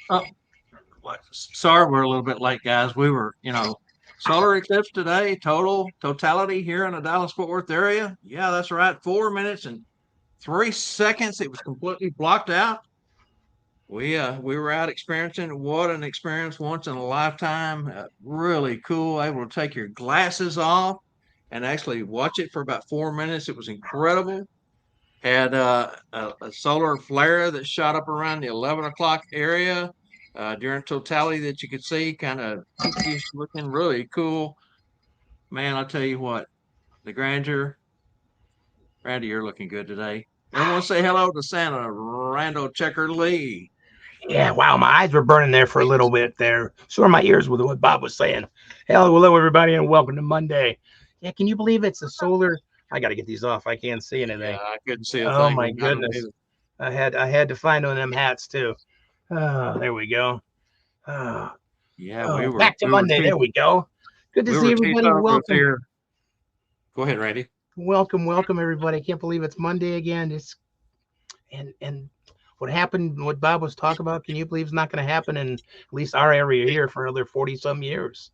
Oh, sorry, we're a little bit late, guys. We were, solar eclipse today, totality here in the Dallas Fort Worth area. Yeah, that's right. 4 minutes and 3 seconds. It was completely blocked out. We were out experiencing what an experience once in a lifetime. Really cool. Able to take your glasses off and actually watch it for about 4 minutes. It was incredible. Had a solar flare that shot up around the 11 o'clock area during totality that you could see, kind of pinkish looking, really cool. Man, I'll tell you what, the grandeur. Randy, you're looking good today. Everyone say hello to Santa, Randall Checker Lee. Yeah, wow, my eyes were burning there for a little bit there. So were my ears with what Bob was saying. Hello, everybody, and welcome to Monday. Yeah, can you believe it's a solar? I got to get these off. I can't see Yeah, anything. I couldn't see a Oh thing, my man. I don't goodness, either. I had to find one of them hats too. Oh, there we go. Oh, Yeah, oh, back to Monday. There we go. Good to we see were everybody. teetotalers Welcome, here. Go ahead, Randy. welcome, everybody. I can't believe it's Monday again. It's and what happened, what Bob was talking about, can you believe it's not going to happen in at least our area here for another 40 some years?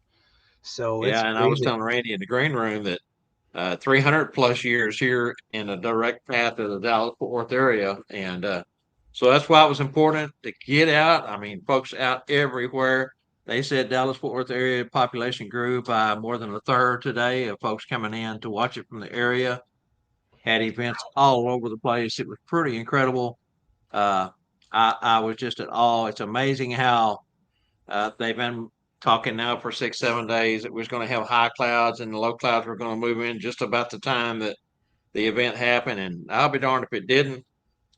So it's Yeah, and I was crazy. telling Randy in the green room that 300 plus years here in a direct path to the Dallas Fort Worth area. And so that's why it was important to get out. I mean, folks out everywhere. They said Dallas Fort Worth area population grew by more than a third today of folks coming in to watch it from the area. Had events all over the place. It was pretty incredible. Uh, I was just at awe. It's amazing how they've been talking now for 6, 7 days. It was going to have high clouds and the low clouds were going to move in just about the time that the event happened. And I'll be darned if it didn't.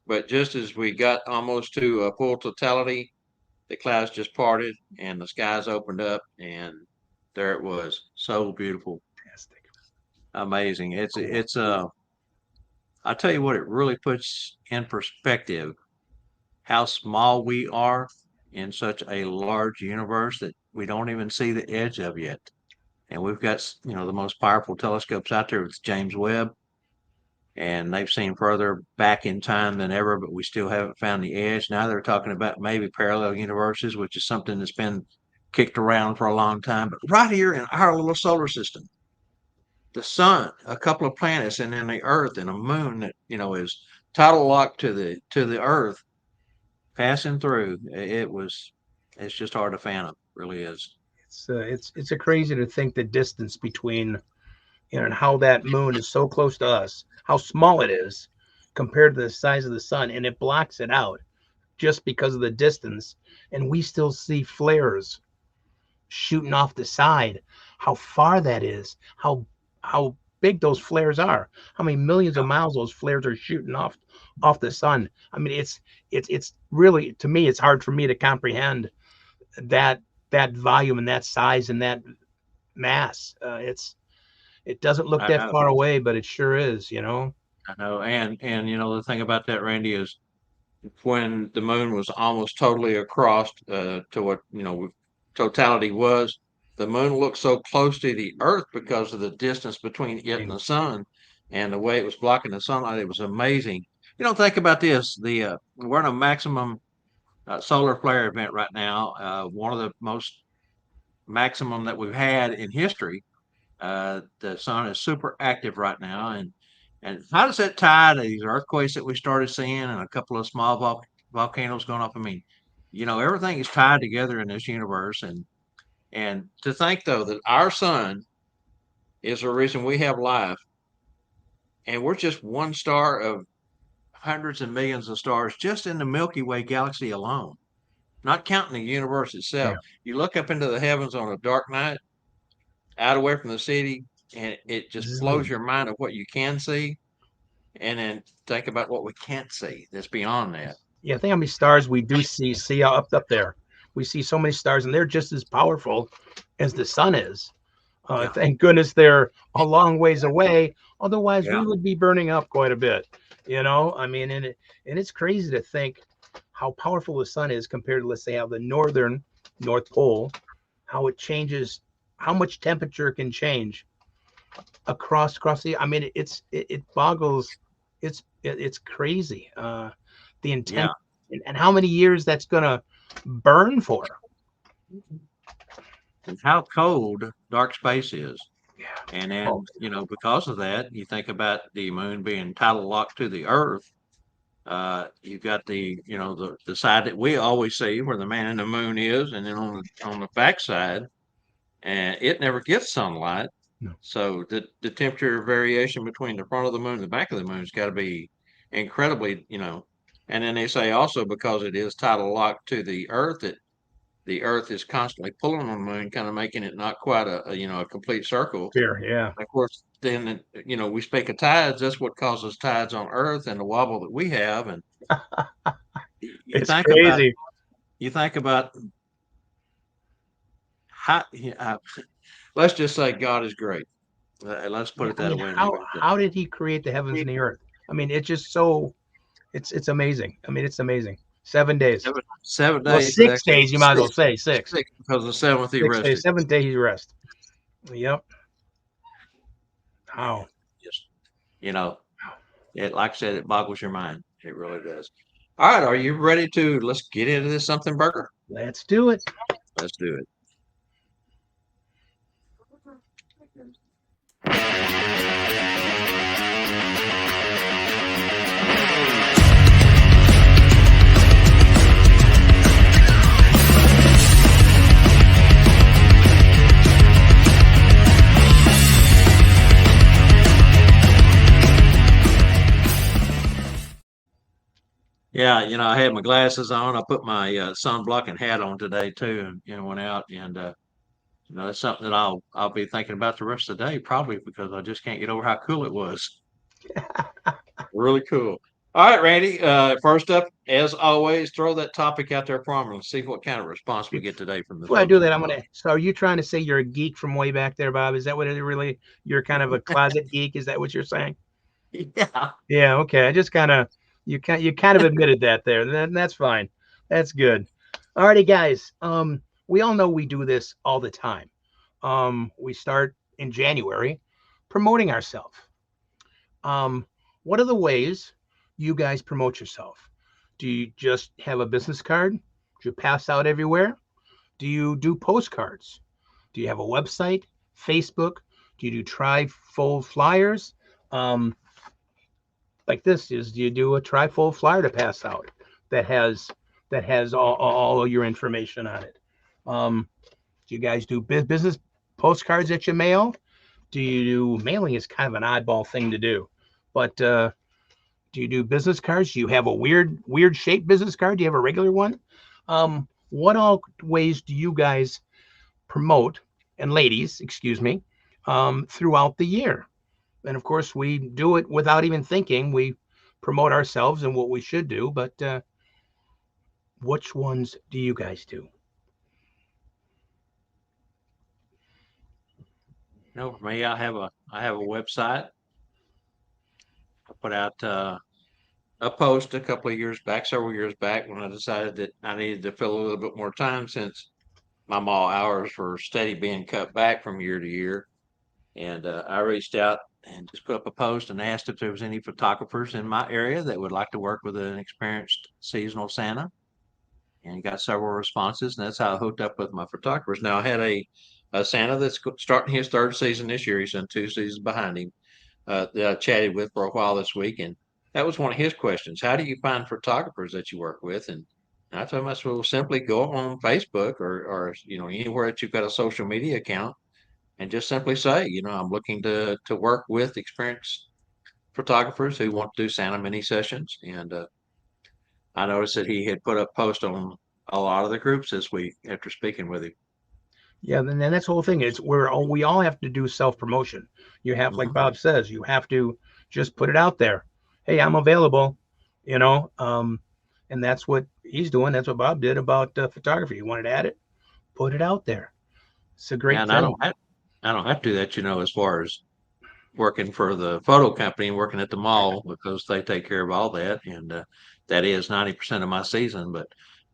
But just as we got almost to a full totality, the clouds just parted and the skies opened up, and there it was. So beautiful, Fantastic. amazing. Cool. I tell you what, it really puts in perspective how small we are in such a large universe that we don't even see the edge of yet. And we've got, the most powerful telescopes out there with James Webb, and they've seen further back in time than ever, but we still haven't found the edge. Now they're talking about maybe parallel universes, which is something that's been kicked around for a long time. But right here in our little solar system, the sun, a couple of planets, and then the Earth and a moon that is tidal locked to the Earth passing through. It's just hard to fathom, really is. It's a crazy to think the distance between, and how that moon is so close to us, how small it is compared to the size of the sun, and it blocks it out just because of the distance, and we still see flares shooting off the side. How far that is, how big those flares are, how many millions of miles those flares are shooting off the sun. I mean, it's really, to me, it's hard for me to comprehend that that volume and that size and that mass. It doesn't look I that know, far away, but it sure is, you know. I know, and the thing about that, Randy, is when the moon was almost totally across to what totality was. The moon looked so close to the Earth because of the distance between it and the sun, and the way it was blocking the sunlight. It was amazing. Think about this: we're in a maximum solar flare event right now. One of the most maximum that we've had in history. The sun is super active right now, and how does that tie to these earthquakes that we started seeing and a couple of small volcanoes going off? I mean, everything is tied together in this universe, and to think though that our sun is the reason we have life, and we're just one star of hundreds of millions of stars just in the Milky Way galaxy alone. Not counting the universe Yeah. itself. You look up into the heavens on a dark night, out away from the city, and it just blows Zzz. your mind of what you can see, and then think about what we can't see that's beyond that. Yeah, think how many stars we do see up there. We see so many stars, and they're just as powerful as the sun is. Yeah, Thank goodness they're a long ways away. Otherwise, yeah, we would be burning up quite a bit. You know, I mean, and it's crazy to think how powerful the sun is compared to, let's say, how the North Pole, how it changes, how much temperature can change across the. I mean, it boggles. It's crazy. The yeah. intent, and how many years that's gonna. burn for. And how cold dark space is. Yeah. And Oh, then, because of that, you think about the moon being tidal locked to the Earth. You've got the side that we always see where the man in the moon is, and then on the back side, and it never gets sunlight. no. So the temperature variation between the front of the moon and the back of the moon's got to be incredibly. And then they say also because it is tidal locked to the Earth, that the Earth is constantly pulling on the moon, kind of making it not quite a complete circle. Fear. Yeah. Of course, then we speak of tides. That's what causes tides on Earth and the wobble that we have. And you It's think about crazy. you think about how. Let's just say God is great. Let's put Yeah. it I that mean, way and leave how it at how did he create the heavens and the earth? I mean, it's just so it's amazing. I mean, it's amazing. 7 days. that. Seven Well, days, but six actually days. You might as well six, say six. six because the seventh he 6 days. rested. 7 days he's rest. Yep. How? Just you know, it like I said, it boggles your mind. It really does. All right, are you ready to let's get into this something burger? Let's do it. Let's do it. Yeah, I had my glasses on. I put my sun-blocking hat on today too, and went out and that's something that I'll be thinking about the rest of the day, probably because I just can't get over how cool it was. Really cool. All right, Randy. First up, as always, throw that topic out there for me. Let's see what kind of response we get today from the Before I do folks in that, the I'm world. gonna. So, are you trying to say you're a geek from way back there, Bob? Is that what it really? You're kind of a closet geek. Is that what you're saying? Yeah. Yeah. Okay. I just kind of you kind of admitted that there. That's fine. That's good. Alrighty, guys. We all know we do this all the time. We start in January promoting ourselves. Um, what are the ways you guys promote yourself? Do you just have a business card? Do you pass out everywhere? Do you do postcards? Do you have a website? Facebook? Do you do tri-fold flyers? Um, like this is do you do a tri-fold flyer to pass out that has all your information on it? Do you guys do business postcards that you mail? Do you do mailing is kind of an oddball thing to do, but do you do business cards? Do you have a weird shaped business card? Do you have a regular one? What all ways do you guys promote and ladies, excuse me, throughout the year? And of course, we do it without even thinking. We promote ourselves and what we should do, but which ones do you guys do? For me, I have a website. I put out a post a couple of years back, several years back, when I decided that I needed to fill a little bit more time since my mall hours were steady being cut back from year to year. And I reached out and just put up a post and asked if there was any photographers in my area that would like to work with an experienced seasonal Santa. And got several responses, and that's how I hooked up with my photographers. Now I had a Santa that's starting his third season this year. He's in two seasons behind him. That I chatted with for a while this week, and that was one of his questions. How do you find photographers that you work with? And I told him, I said, well, simply go on Facebook or anywhere that you've got a social media account, and just simply say, I'm looking to work with experienced photographers who want to do Santa mini sessions. And I noticed that he had put up posts on a lot of the groups this week after speaking with him. Yeah, and then that's the whole thing. We all have to do self promotion. You have, like Hmm. Bob says, you have to just put it out there. Hey, I'm available. You know, and that's what he's doing. That's what Bob did about photography. He wanted to add it, put it out there. It's a Yeah, great and thing. I don't have to do that, as far as working for the photo company and working at the mall because they take care of all that, and that is 90% of my season. But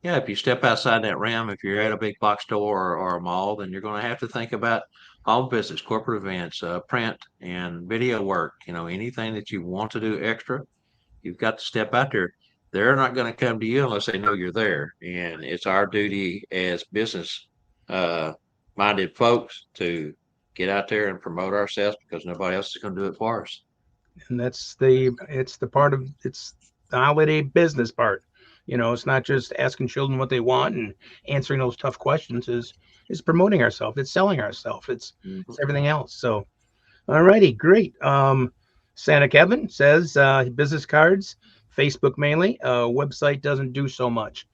yeah, if you step outside that realm, if you're at a big box store or a mall, then you're going to have to think about home visits, corporate events, print and video work. Anything that you want to do extra, you've got to step out there. they're not going to come to you unless they know you're there. And it's our duty as business uh, minded folks to get out there and promote ourselves because nobody else is going to do it for us. And it's the part of it's the holiday business part. It's not just asking children what they want and answering those tough questions. Is promoting ourselves. It's selling ourselves. It's Mhm. everything else. So, all righty, great. Santa Kevin says business cards, Facebook mainly. Website doesn't do so much.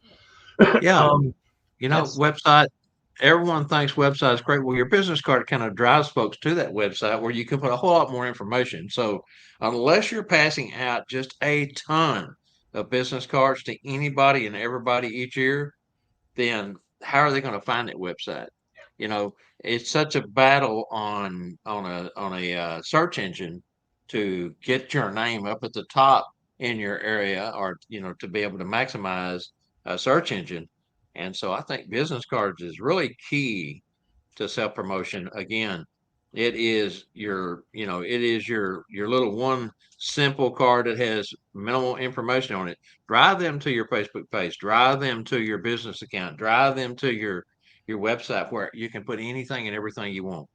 Yeah. um, that's Website, everyone thinks website is great. Well, your business card kind of drives folks to that website where you can put a whole lot more information. So, unless you're passing out just a ton of business cards to anybody and everybody each year, then how are they going to find that website? You know, it's such a battle on a search engine to get your name up at the top in your area, or to be able to maximize a search engine. And so I think business cards is really key to self promotion. Again, it is your little one simple card that has minimal information on it. Drive them to your Facebook page, drive them to your business account, drive them to your website where you can put anything and everything you want,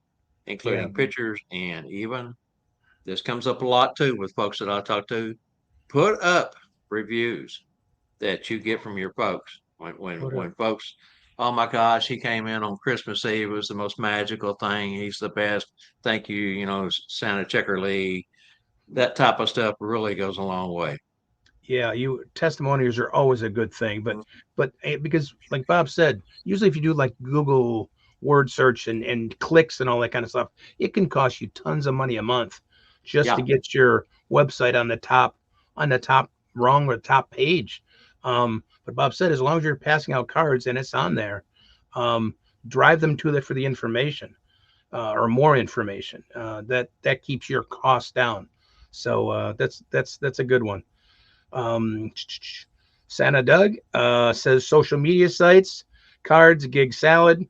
yeah. including pictures. And even this comes up a lot too with folks that I talk to. Put up reviews that you get from your folks when when Put up. when folks, oh my gosh, he came in on Christmas Eve, it was the most magical thing, he's the best, thank you, Santa Checker Lee. That type of stuff really goes a long way. Yeah, you testimonials are always a good thing, but because like Bob said, usually if you do like Google word search and clicks and all that kind of stuff, it can cost you tons of money a month just to Yeah, get your website on the top rung or top page. But Bob said as long as you're passing out cards and it's on there, um, drive them to there for the information or more information. That keeps your costs down. So that's a good one. Um, Santa Doug says social media sites, cards, gig salad,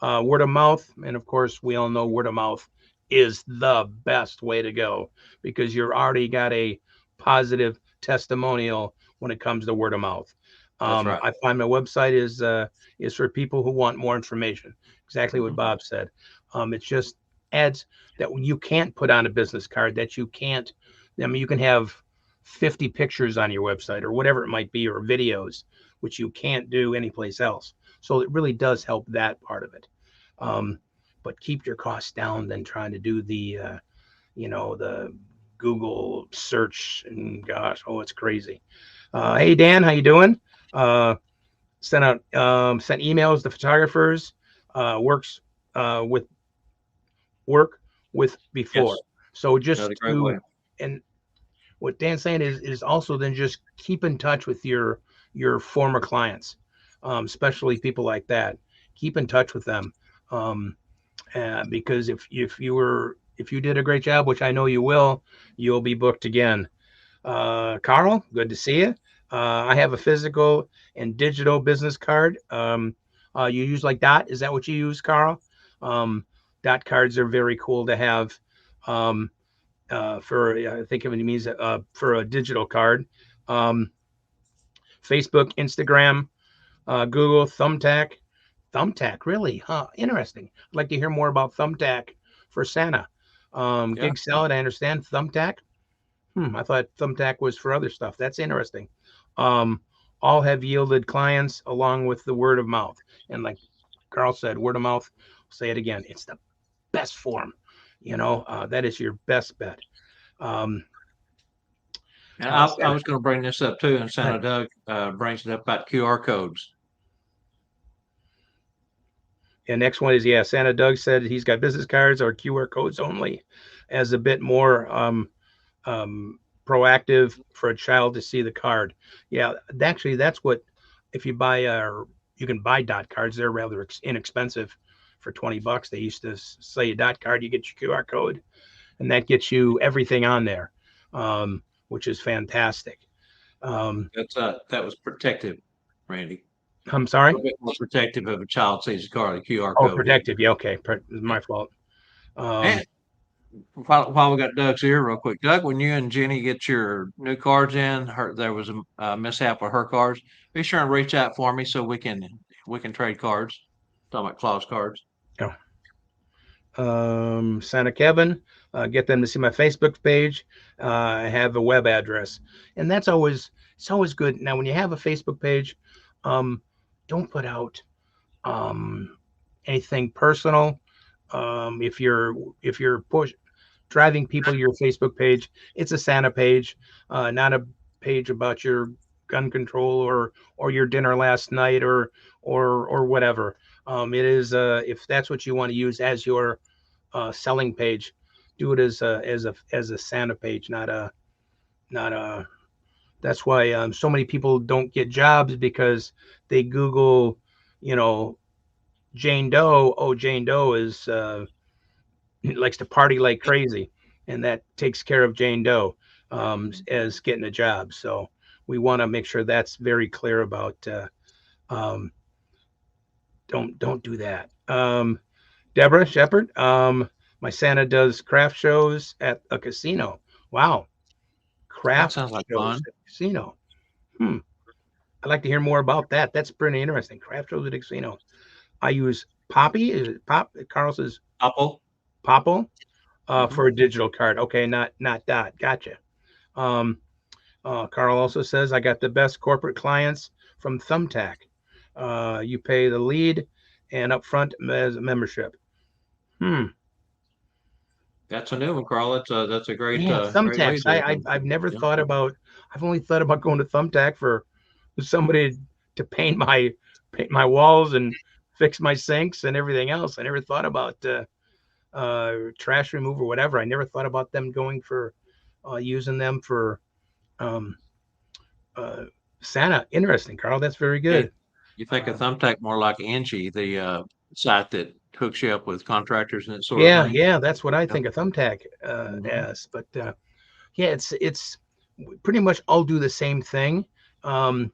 word of mouth. And of course, we all know word of mouth is the best way to go because you're already got a positive testimonial when it comes to word of mouth. that's right. I find my website is for people who want more information. Exactly what Mhm. Bob said. It's just ads that you can't put on a business card that you can't. I mean, you can have 50 pictures on your website or whatever it might be, or videos, which you can't do anyplace else. So it really does help that part of it. Um, but keep your costs down than trying to do the Google search. And gosh, oh, it's crazy. Hey, Dan, how you doing? Uh, sent emails to photographers, works with work with before. Yes, So another just great way. to, and what Dan's saying is also then just keep in touch with your former clients, especially people like that. Keep in touch with them, um, because if you did a great job, which I know you will, you'll be booked again. Carl, good to see you. I have a physical and digital business card. You use like Dot? Is that what you use, Carl? Um, Dot cards are very cool to have. Um, for I think it means for a digital card. Um, Facebook, Instagram, Google, Thumbtack. Thumbtack, really? Huh? Interesting. I'd like to hear more about Thumbtack for Santa. Yeah. Gig Salad, I understand. Thumbtack. I thought Thumbtack was for other stuff. That's interesting. Um, all have yielded clients along with the word of mouth. And like Carl said, word of mouth. I'll say it again. It's the best form. That is your best bet. Um, And I Santa, was going to bring this up too, and go Santa ahead. Doug brings it up about QR codes. And next one is Santa Doug said he's got business cards or QR codes only, as a bit more um, proactive for a child to see the card. Yeah, actually, that's what if you buy you can buy dot cards. They're rather inexpensive for $20. They used to say a dot card, you get your QR code, and that gets you everything on there, which is fantastic. Um, That was protective, Randy. I'm A sorry. little bit more protective of a child sees a car, the QR Oh, code. protective. Yeah, okay, my fault. And Um, while we got Doug's here, real quick, Doug, when you and Jenny get your new cards in, there was a mishap with her cards. Be sure and reach out for me so we can trade cards. Talking about Claus cards. Yeah. Santa Kevin, get them to see my Facebook page. I have a web address, and it's always good. Now, when you have a Facebook page, um, don't put out um, anything personal. If you're driving people to your Facebook page, it's a Santa page, not a page about your gun control or your dinner last night or whatever. It is if that's what you want to use as your selling page, do it as a Santa page, not a. That's why so many people don't get jobs because they Google, you know, Jane Doe. Oh, Jane Doe is likes to party like crazy, and that takes care of Jane Doe as getting a job. So we want to make sure that's very clear about. Um, don't do that. Deborah Shepard, my Santa does craft shows at a casino. Wow, That craft sounds like shows fun. at a casino. Hmm. I'd like to hear more about that. That's pretty interesting. Craft shows at a casino. I use Poppy. Is it Pop? Carl says Apple. Popple Hmm. for a digital card. Okay, not Dot. Gotcha. Um, Carl also says I got the best corporate clients from Thumbtack. You pay the lead and upfront as a membership. Hmm. That's a new one, Carl. That's a Yeah, great Thumbtacks. lead there. I've never Yeah. thought about. I've only thought about going to Thumbtack for somebody to paint my walls and fix my sinks and everything else. I never thought about trash remove or whatever. I never thought about them going for using them for um, uh, Santa. Interesting, Carl. That's very Yeah. good. You think of Uh, Thumbtack more like Angie, the site that hooks you up with contractors and that sort of yeah, thing. yeah, that's what I Yep. think of Thumbtack Hmm. as. But yeah, it's pretty much all do the same thing. Um,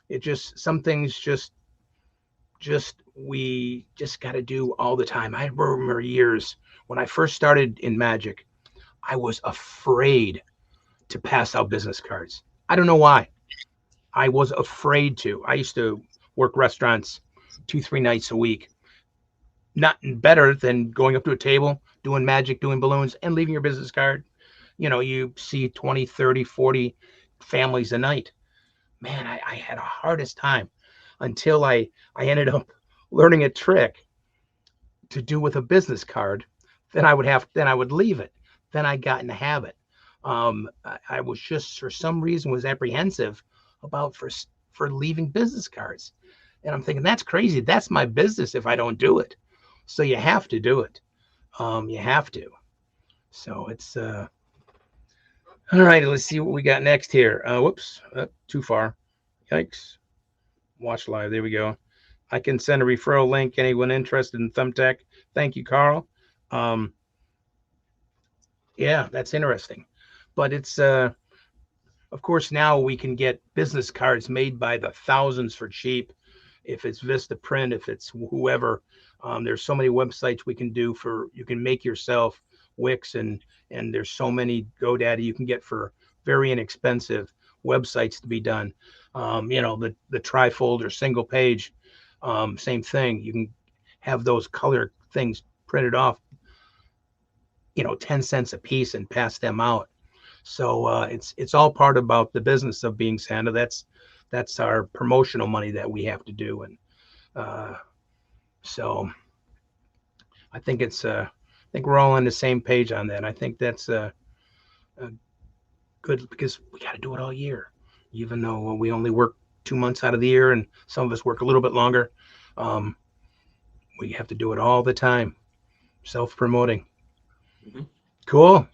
it just some things just we just got to do all the time. I remember years when I first started in Magic, I was afraid to pass out business cards. I don't know why. I was afraid to. I used to work restaurants 2, 3 nights a week. Nothing better than going up to a table, doing magic, doing balloons, and leaving your business card. You see 20, 30, 40 families a night. Man, I had a hardest time until I ended up learning a trick to do with a business card. Then I would leave it. Then I got in the habit. I was just for some reason was apprehensive about for leaving business cards, and I'm thinking that's crazy. That's my business if I don't do it. So you have to do it. You have to. So it's all right. Let's see what we got next here. Whoops, too far. Yikes. Watch live. There we go. I can send a referral link. Anyone interested in Thumbtack? Thank you, Carl. Um, yeah, that's interesting. But it's of course now we can get business cards made by the thousands for cheap. If it's Vista Print, if it's whoever, there's so many websites we can do for you can make yourself Wix and there's so many GoDaddy you can get for very inexpensive websites to be done. The trifold or single page, same thing. You can have those color things printed off, 10 cents a piece and pass them out. So it's all part about the business of being Santa. That's our promotional money that we have to do, and uh, so I think we're all on the same page on that. I think that's good because we got to do it all year, even though we only work 2 months out of the year, and some of us work a little bit longer. Um, we have to do it all the time. Self promoting. Hmm. Cool.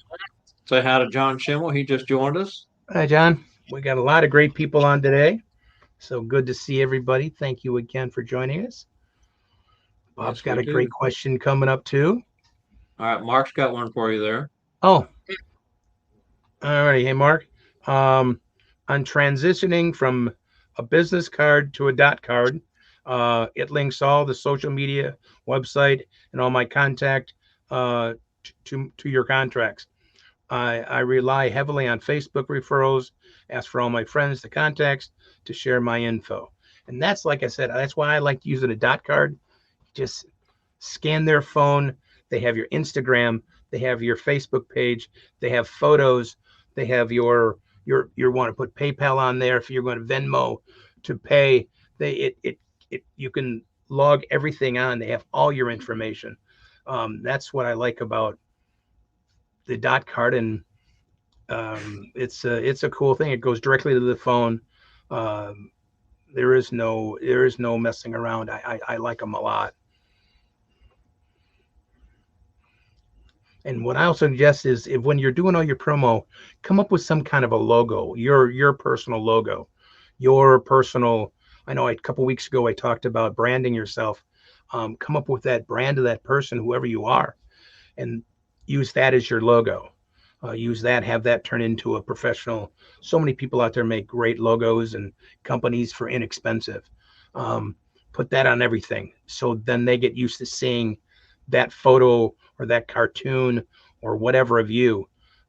Say hi to John Schimmel. He just joined us. Hi, John. We got a lot of great people on today. So good to see everybody. Thank you again for joining us. Bob's Yes, got we a great do. question coming up too. All right, Mark's got one for you there. Oh, all righty. Hey, Mark. Um, on transitioning from a business card to a dot card, it links all the social media, website, and all my contact. to your contracts. I rely heavily on Facebook referrals, ask for all my friends, the contacts to share my info. And that's, like I said, that's why I like using a dot card. Just scan their phone. They have your Instagram, they have your Facebook page, they have photos, they have your want to put PayPal on there if you're going to Venmo to pay. They it you can log everything on. They have all your information. That's what I like about the dot card, and it's a cool thing. It goes directly to the phone. Um, there is no messing around. I like them a lot. And what I'll suggest is if when you're doing all your promo, come up with some kind of a logo, your personal logo, your personal. I know a couple weeks ago I talked about branding yourself. Come up with that brand of that person, whoever you are, and use that as your logo. Use that, have that turn into a professional. So many people out there make great logos and companies for inexpensive. Um, Put that on everything. So then they get used to seeing that photo or that cartoon or whatever of you.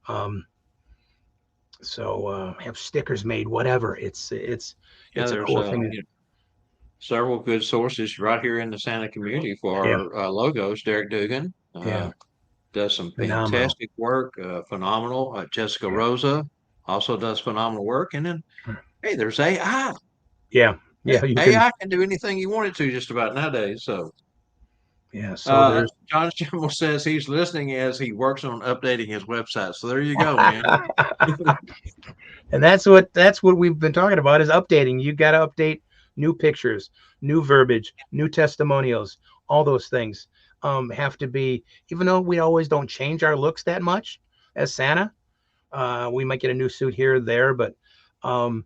Um, have stickers made, whatever. Yeah, It's a there's cool thing. several good sources right here in the Santa community Yeah, for our logos. Derek Dugan yeah, does some phenomenal. fantastic work, phenomenal. Jessica Yeah, Rosa also does phenomenal work. And then, hey, there's AI. yeah, yeah. You can. AI can do anything you want it to just about nowadays. So, Yeah. So there's. John Schimmel says he's listening as he works on updating his website. So there you go, man. And that's what we've been talking about is updating. You got to update new pictures, new verbiage, new testimonials. All those things have to be. Even though we always don't change our looks that much as Santa, we might get a new suit here or there, but um,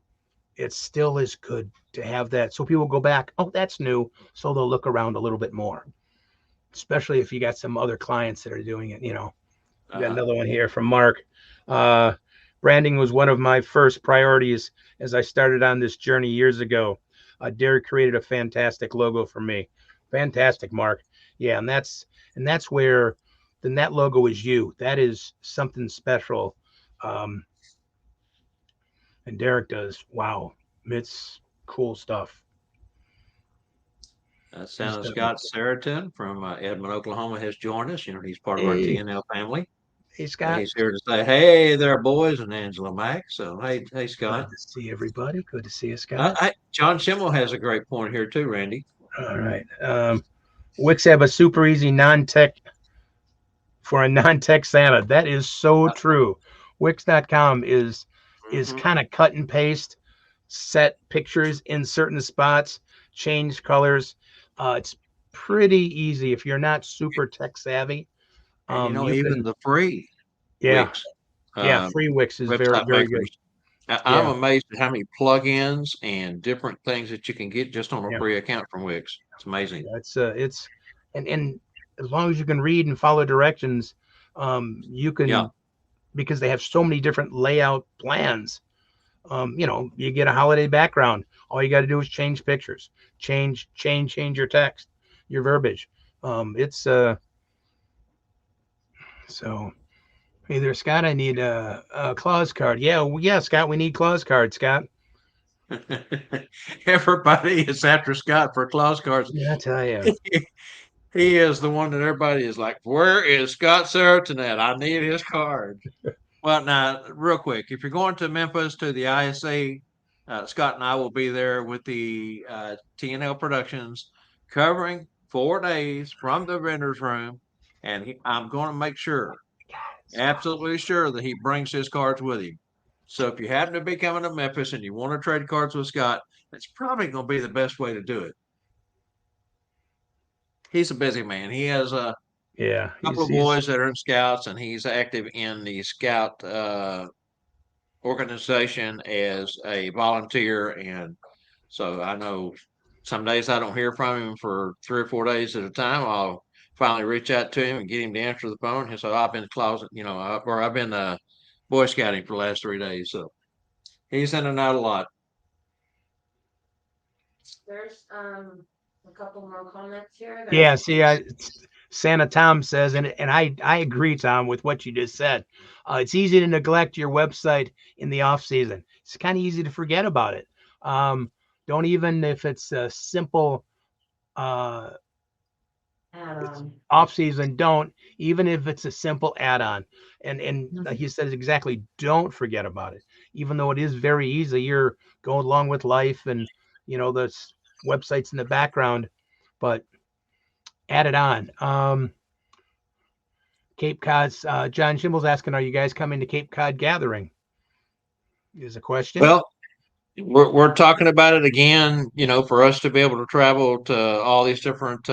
it still is good to have that. So people go back. Oh, that's new. So they'll look around a little bit more. Especially if you got some other clients that are doing it. We got Uh, another one here from Mark. Uh, Branding was one of my first priorities as I started on this journey years ago. Derek created a fantastic logo for me. Fantastic, Mark. Yeah, and that's where then that logo is you. That is something special. Um, and Derek does. Wow, it's cool stuff. He's Santa done. Scott Seriton from Edmond, Oklahoma has joined us. He's part of our Hey, TNL family. hey, Scott. He's here to say, hey there, boys, and Angela Mack. So, hey, Glad Scott. to see everybody. Good to see you, Scott. John Schimmel has a great point here, too, Randy. All right. Wix have a super easy non-tech for a non-tech Santa. That is so true. Wix.com is Mhm. kind of cut and paste, set pictures in certain spots, change colors. It's pretty easy if you're not super tech savvy. And, You even can, the free yeah, Wix yeah. uh, Free Wix is very, website very good. makers, I'm Yeah, amazed at how many plugins and different things that you can get just on a yeah. free account from Wix. It's amazing. It's and as long as you can read and follow directions, you Yeah. can because they have so many different layout plans. You get a holiday background. All you got to do is change pictures, change your text, your verbiage. It's so. Hey there, Scott. I need a clause card. Yeah, Scott. We need clause cards, Scott. Everybody is after Scott for clause cards. Yeah, I tell you. He is the one that everybody is like, where is Scott Seriton at? I need his card. Well, now, real quick, if you're going to Memphis to the ISA, Scott and I will be there with the TNL Productions covering 4 days from the vendor's room. And I'm going to make sure, absolutely sure, that he brings his cards with him. So if you happen to be coming to Memphis and you want to trade cards with Scott, that's probably going to be the best way to do it. He's a busy man. He has a Yeah, couple he's of he's boys that are in scouts, and he's active in the scout organization as a volunteer. And so I know some days I don't hear from him for 3 or 4 days at a time. I'll finally reach out to him and get him to answer the phone. He'll say, I've been closet, or I've been Boy Scouting for the last 3 days. So he's in and out a lot. There's a couple more comments here. yeah. There's See, Santa Tom says, and I agree, Tom, with what you just said. It's easy to neglect your website in the off season. It's kind of easy to forget about it. Um, don't even if it's a simple uh, it's Um, off season. Don't even if it's a simple add on. And like he says exactly, don't forget about it. Even though it is very easy, you're going along with life, and the websites in the background, but add it on. Cape Cod's John Schimble's asking, are you guys coming to Cape Cod Gathering? Is a question. Well, we're talking about it again, for us to be able to travel to all these different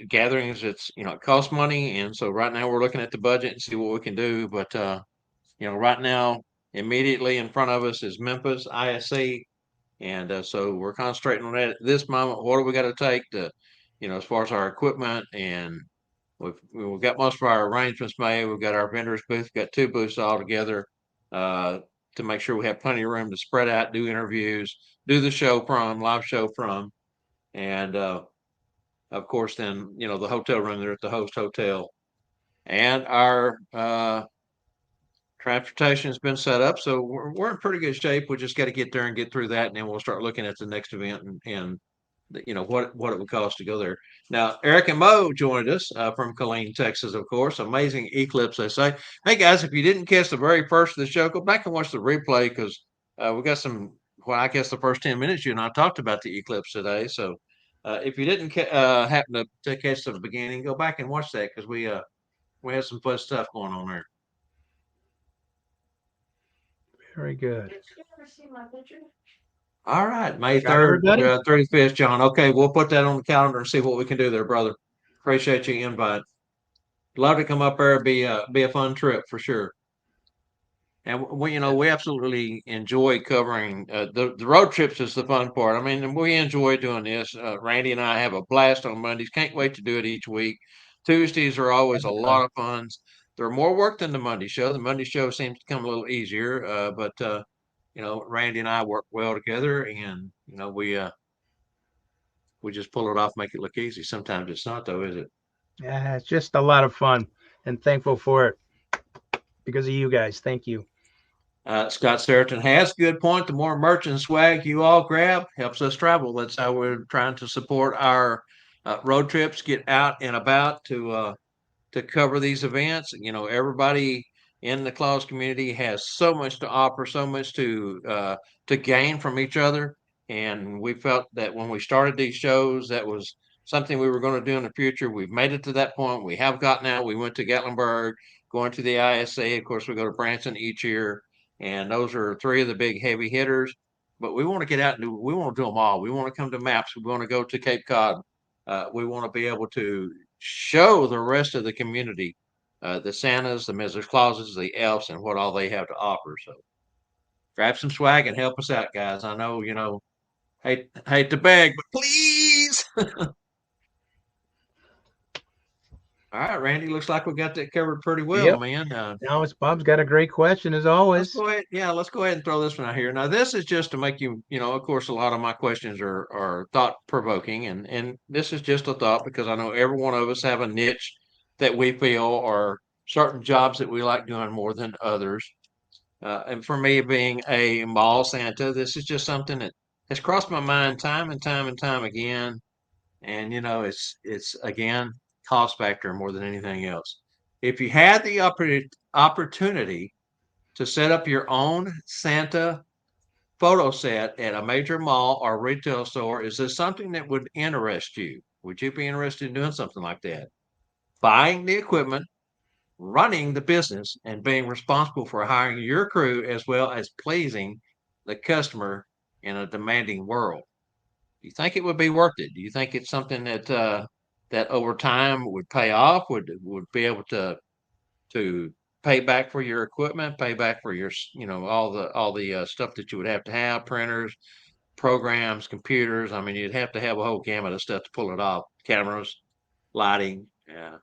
gatherings. It costs money, and so right now we're looking at the budget and see what we can do. But right now, immediately in front of us is Memphis ISC, and so we're concentrating on that at this moment. What do we got to take to, as far as our equipment, and we've got most of our arrangements made. We've got our vendors booth, got two booths all together, uh, to make sure we have plenty of room to spread out, do interviews, do the show from, live show from, and of course then, the hotel room there at the host hotel. And our transportation has been set up, so we're in pretty good shape. We just got to get there and get through that, and then we'll start looking at the next event, and what it would cost to go there. Now, Eric and Mo joined us from Killeen, Texas, of course. Amazing eclipse, they say. Hey guys, if you didn't catch the very first of the show, go back and watch the replay, because we got some. Well, I guess the first 10 minutes you and I talked about the eclipse today. So if you didn't happen to catch the beginning, go back and watch that, because we had some fun stuff going on there. Very good. did you ever see my picture? All right, May Got 3rd, everybody? 35th, John. Okay, we'll put that on the calendar and see what we can do there, brother. Appreciate your invite. Love to come up there. Be a fun trip for sure. And we absolutely enjoy covering the road trips is the fun part. I mean, we enjoy doing this. Randy and I have a blast on Mondays. Can't wait to do it each week. Tuesdays are always a lot of fun. They're more work than the Monday show. The Monday show seems to come a little easier, but Randy and I work well together, and we just pull it off, make it look easy. Sometimes it's not, though, is it? Yeah, it's just a lot of fun, and thankful for it because of you guys. Thank you. Scott Seriton has a good point. The more merch and swag you all grab helps us travel. That's how we're trying to support our road trips, get out and about to cover these events. Everybody in the Claus community has so much to offer, so much to gain from each other. And we felt that when we started these shows, that was something we were going to do in the future. We've made it to that point. We have gotten out. We went to Gatlinburg, going to the ISA. Of course, we go to Branson each year, and those are three of the big heavy hitters. But we want to get out and we want to do them all. We want to come to Maps. We want to go to Cape Cod. We want to be able to show the rest of the community the Santas, the Mrs. Clauses, the elves, and what all they have to offer. So grab some swag and help us out, guys. I know, hate to beg, but please. All right, Randy. Looks like we got that covered pretty well, Yep. man. Now it's Bob's got a great question as Let's always. go ahead. Yeah, let's go ahead and throw this one out here. Now, this is just to make you, of course, a lot of my questions are thought provoking, and this is just a thought, because I know every one of us have a niche that we feel, or certain jobs that we like doing more than others. And for me, being a mall Santa, this is just something that has crossed my mind time and time and time again. And it's again cost factor more than anything else. If you had the opportunity to set up your own Santa photo set at a major mall or retail store, is this something that would interest you? Would you be interested in doing something like that? Buying the equipment, running the business, and being responsible for hiring your crew, as well as pleasing the customer in a demanding world. Do you think it would be worth it? Do you think it's something that over time would pay off? Would be able to pay back for your equipment, pay back for your all the stuff that you would have to have, printers, programs, computers. I mean, you'd have to have a whole gamut of stuff to pull it off. Cameras, lighting. Yeah.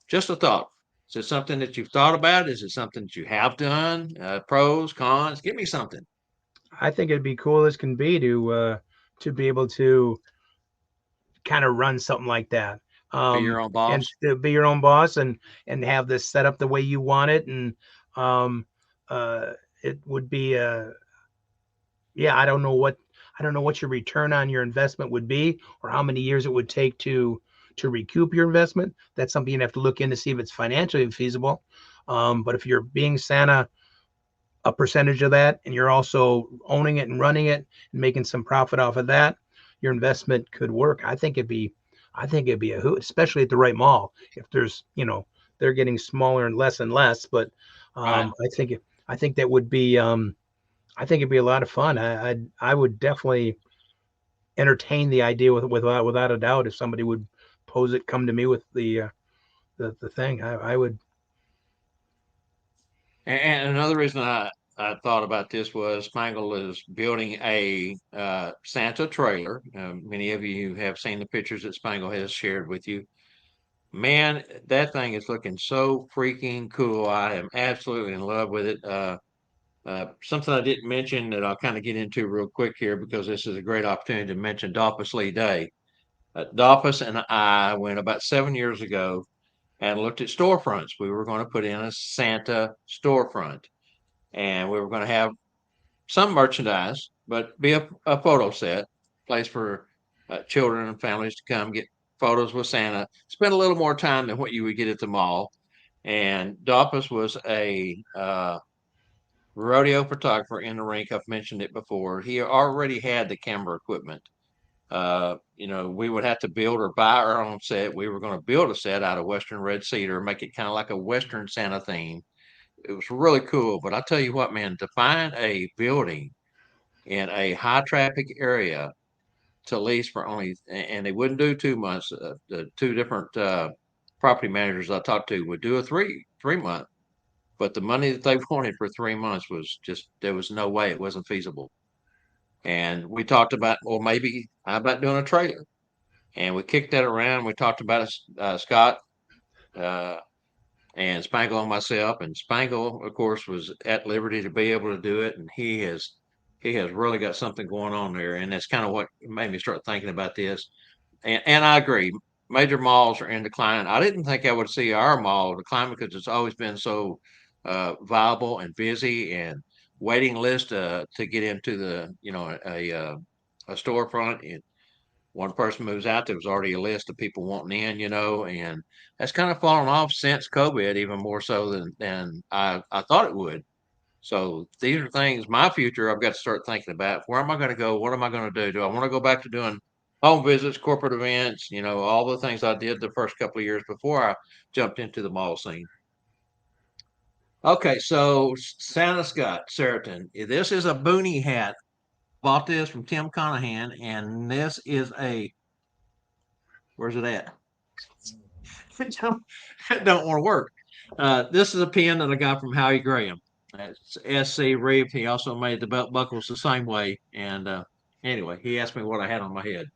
Just a thought. Is it something that you've thought about? Is it something that you have done? Pros, cons? Give me something. I think it'd be cool as can be to be able to kind of run something like that. Be your own and boss. to be your own boss and have this set up the way you want it. And um, uh, it would be yeah, I don't know what your return on your investment would be, or how many years it would take to recoup your investment. That's something you'd have to look in to see if it's financially feasible. But if you're being Santa a percentage of that, and you're also owning it and running it and making some profit off of that, your investment could work. I think it'd be a hoot, especially at the right mall. If there's, they're getting smaller and less, but Right. I think that would be, I think it'd be a lot of fun. I would definitely entertain the idea without a doubt. If somebody would pose it, come to me with the thing, I would. And another reason I thought about this was Spangle is building a Santa trailer. Many of you have seen the pictures that Spangle has shared with you. Man, that thing is looking so freaking cool. I am absolutely in love with it. Something I didn't mention that I'll kind of get into real quick here because this is a great opportunity to mention Dolphus Lee Day. Dolphus and I went about 7 years ago and looked at storefronts. We were going to put in a Santa storefront and we were going to have some merchandise, but be a photo set, place for children and families to come get photos with Santa, spend a little more time than what you would get at the mall. And Dolphus was a rodeo photographer in the rink. I've mentioned it before. He already had the camera equipment. We would have to build or buy our own set. We were going to build a set out of Western red cedar, make it kind of like a Western Santa theme. It was really cool. But I tell you what, man, to find a building in a high traffic area to lease for only, and they wouldn't do 2 months. The two different property managers I talked to would do a three month, but the money that they wanted for 3 months was just there was no way it wasn't feasible. And we talked about, well, maybe how about doing a trailer? And we kicked that around. We talked about it, Scott uh, and Spangle and myself. And Spangle, of course, was at liberty to be able to do it, and he has really got something going on there. And that's kind of what made me start thinking about this. And I agree, major malls are in decline. I didn't think I would see our mall decline because it's always been so viable and busy and waiting list to get into the a storefront. And one person moves out, there was already a list of people wanting in, and that's kind of fallen off since COVID, even more so than I thought it would. So these are things, my future, I've got to start thinking about. Where am I going to go? What am I going to do? Do I want to go back to doing home visits, corporate events, all the things I did the first couple of years before I jumped into the mall scene? Okay, so Santa Scott, Seriton. This is a boonie hat. Bought this from Tim Conahan, and this is where's it at? It don't want to work. This is a pin that I got from Howie Graham. It's SC Reeve. He also made the belt buckles the same way. And anyway, he asked me what I had on my head.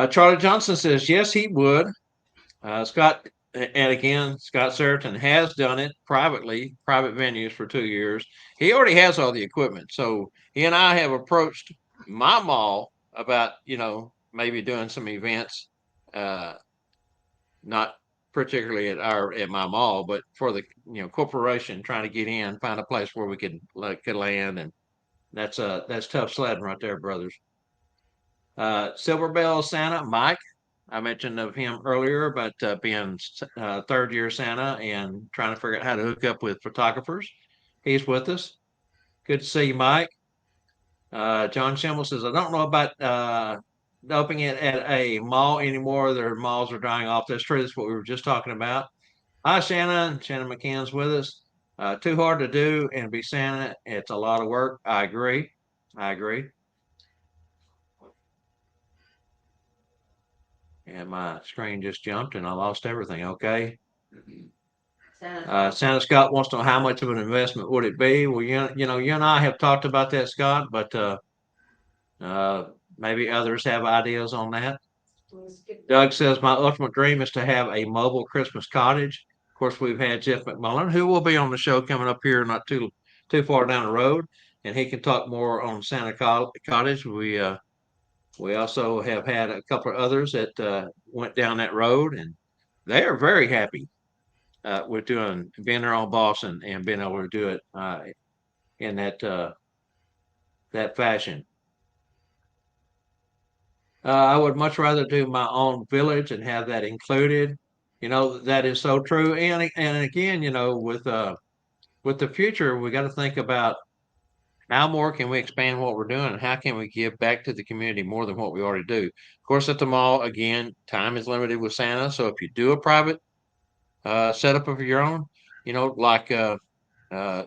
Charlie Johnson says yes, he would. Scott, and again, Scott Seriton has done it privately, private venues for 2 years. He already has all the equipment, so he and I have approached my mall about maybe doing some events. Not particularly at my mall, but for the corporation trying to get in, find a place where we could land, and that's tough sledding right there, brothers. Silver Bell Santa Mike, I mentioned of him earlier about being third year Santa and trying to figure out how to hook up with photographers. He's with us. Good to see you, Mike. John Schimmel says, I don't know about opening it at a mall anymore. Their malls are dying off. That's true. That's what we were just talking about. Hi, Shannon. Shannon McCann's with us. Too hard to do and be Santa. It's a lot of work. I agree. I agree. And my screen just jumped and I lost everything. Okay. Santa Scott wants to know how much of an investment would it be? Well, you and I have talked about that, Scott, but uh, maybe others have ideas on that. Doug says my ultimate dream is to have a mobile Christmas cottage. Of course, we've had Jeff McMullen, who will be on the show coming up here not too far down the road, and he can talk more on Santa Cottage. We also have had a couple of others that went down that road, and they are very happy with doing being their own boss and being able to do it in that fashion. I would much rather do my own village and have that included. That is so true. And again, with the future, we got to think about how more can we expand what we're doing, and how can we give back to the community more than what we already do. Of course, at the mall, again, time is limited with Santa, so if you do a private setup of your own, like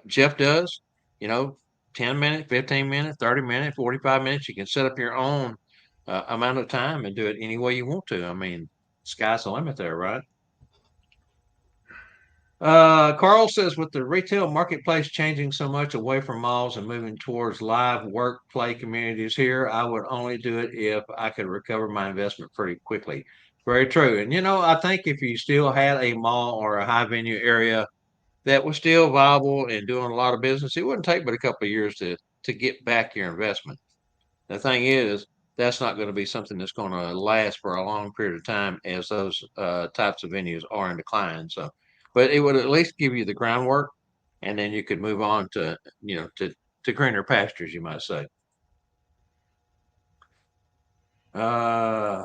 Jeff does, you know, 10 minutes, 15 minutes, 30 minutes, 45 minutes, you can set up your own amount of time and do it any way you want to. I mean, sky's the limit there, right? Carl says, with the retail marketplace changing so much away from malls and moving towards live work play communities here, I would only do it if I could recover my investment pretty quickly. Very true. And I think if you still had a mall or a high venue area that was still viable and doing a lot of business, it wouldn't take but a couple of years to get back your investment. The thing is, that's not going to be something that's going to last for a long period of time, as those types of venues are in decline. So, but it would at least give you the groundwork, and then you could move on to greener pastures, you might say. Uh,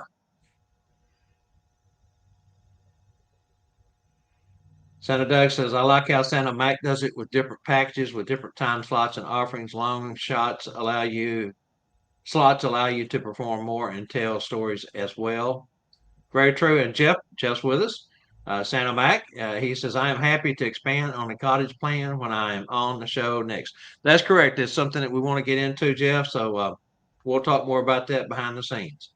Santa Doug says, I like how Santa Mac does it with different packages, with different time slots and offerings. Slots allow you to perform more and tell stories as well. Very true. And Jeff's with us. Santa Mac, he says, I am happy to expand on the cottage plan when I am on the show next. That's correct. It's something that we want to get into, Jeff. So we'll talk more about that behind the scenes.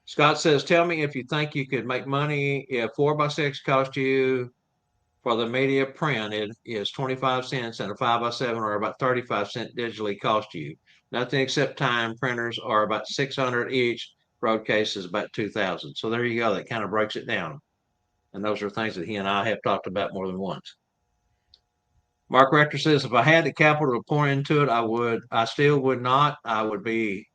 Scott says, tell me if you think you could make money if 4x6 cost you for the media print. It is 25 cents, and a 5x7 are about 35 cents digitally cost you. Nothing except time. Printers are about 600 each. Road case is about 2,000. So there you go. That kind of breaks it down. And those are things that he and I have talked about more than once. Mark Rector says, if I had the capital to pour into it, I still would not. I would be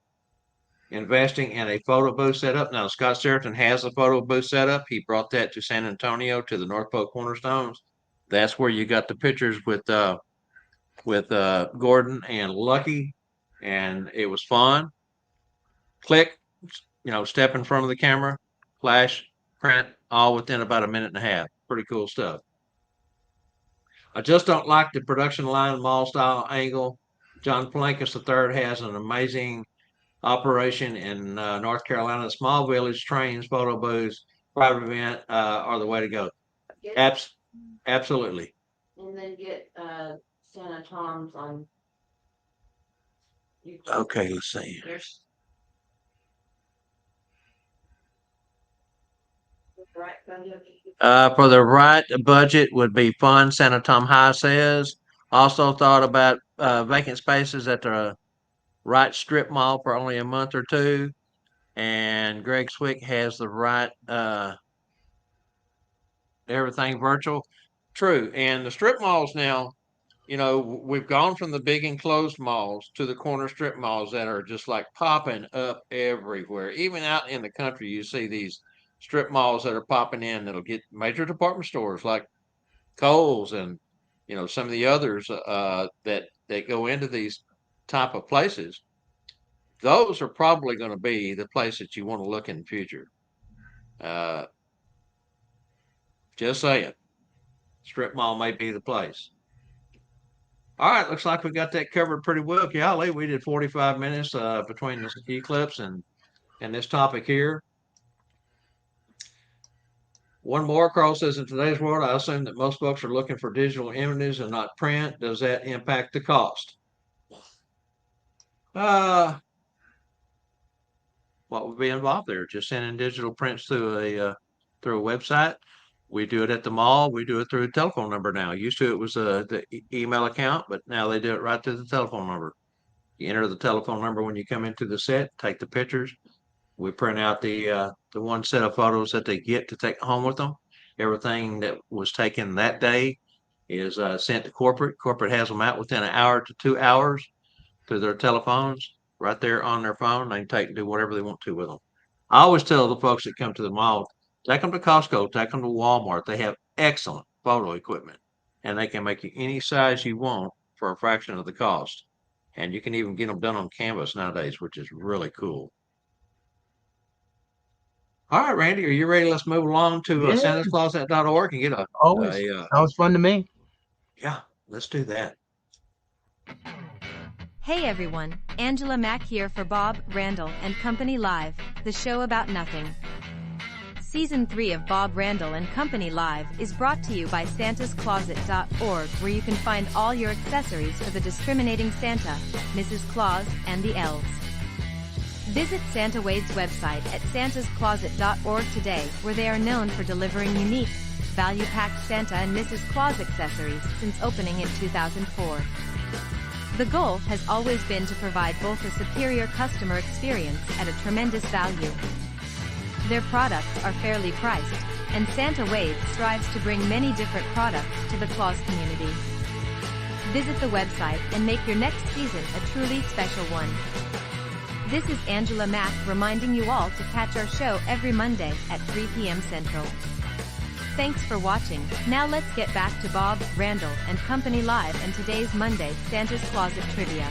investing in a photo booth setup. Now, Scott Sheraton has a photo booth setup. He brought that to San Antonio to the North Pole Cornerstones. That's where you got the pictures with Gordon and Lucky, and it was fun. Click, step in front of the camera, flash, print, all within about a minute and a half. Pretty cool stuff. I just don't like the production line mall style angle. John Palankus III has an amazing operation in North Carolina. Small village trains, photo booths, private event are the way to go. Abs- Absolutely. And then get Santa Tom's on YouTube. Okay, let's see. There's right budget. For the right budget would be fun. Santa Tom High says. Also thought about vacant spaces at the right strip mall for only a month or two. And Greg Swick has the right everything virtual. True. And the strip malls now, we've gone from the big enclosed malls to the corner strip malls that are just like popping up everywhere. Even out in the country, you see these strip malls that are popping in that'll get major department stores like Kohl's and some of the others that go into these type of places. Those are probably going to be the place that you want to look in the future. Uh, just saying, strip mall may be the place. All right, looks like we got that covered pretty well. Golly, we did 45 minutes between this eclipse and this topic here. One more, Carl says, in today's world, I assume that most folks are looking for digital images and not print. Does that impact the cost? Uh, what would be involved there? Just sending digital prints through a website. We do it at the mall. We do it through a telephone number now. Used to it was the email account, but now they do it right through the telephone number. You enter the telephone number when you come into the set, take the pictures. We print out the one set of photos that they get to take home with them. Everything that was taken that day is sent to corporate. Corporate has them out within an hour to 2 hours through their telephones, right there on their phone. They can take and do whatever they want to with them. I always tell the folks that come to the mall, take them to Costco, take them to Walmart. They have excellent photo equipment, and they can make you any size you want for a fraction of the cost. And you can even get them done on canvas nowadays, which is really cool. All right, Randy, are you ready? Let's move along to Yeah, santascloset.org and get always sounds fun to me. yeah, let's do that. Hey everyone, Angela Mack here for Bob, Randyl, and Company Live, the show about nothing. Season 3 of Bob Randyl and Company Live is brought to you by santascloset.org, where you can find all your accessories for the discriminating Santa, Mrs. Claus, and the elves. Visit Santa Wade's website at santascloset.org today, where they are known for delivering unique, value-packed Santa and Mrs. Claus accessories since opening in 2004. The goal has always been to provide both a superior customer experience at a tremendous value. Their products are fairly priced, and Santa Wade strives to bring many different products to the Claus community. Visit the website and make your next season a truly special one. This is Angela Mack reminding you all to catch our show every Monday at 3 p.m. Central. Thanks for watching. Now let's get back to Bob, Randyl, and Company Live and today's Monday Santa's Closet Trivia.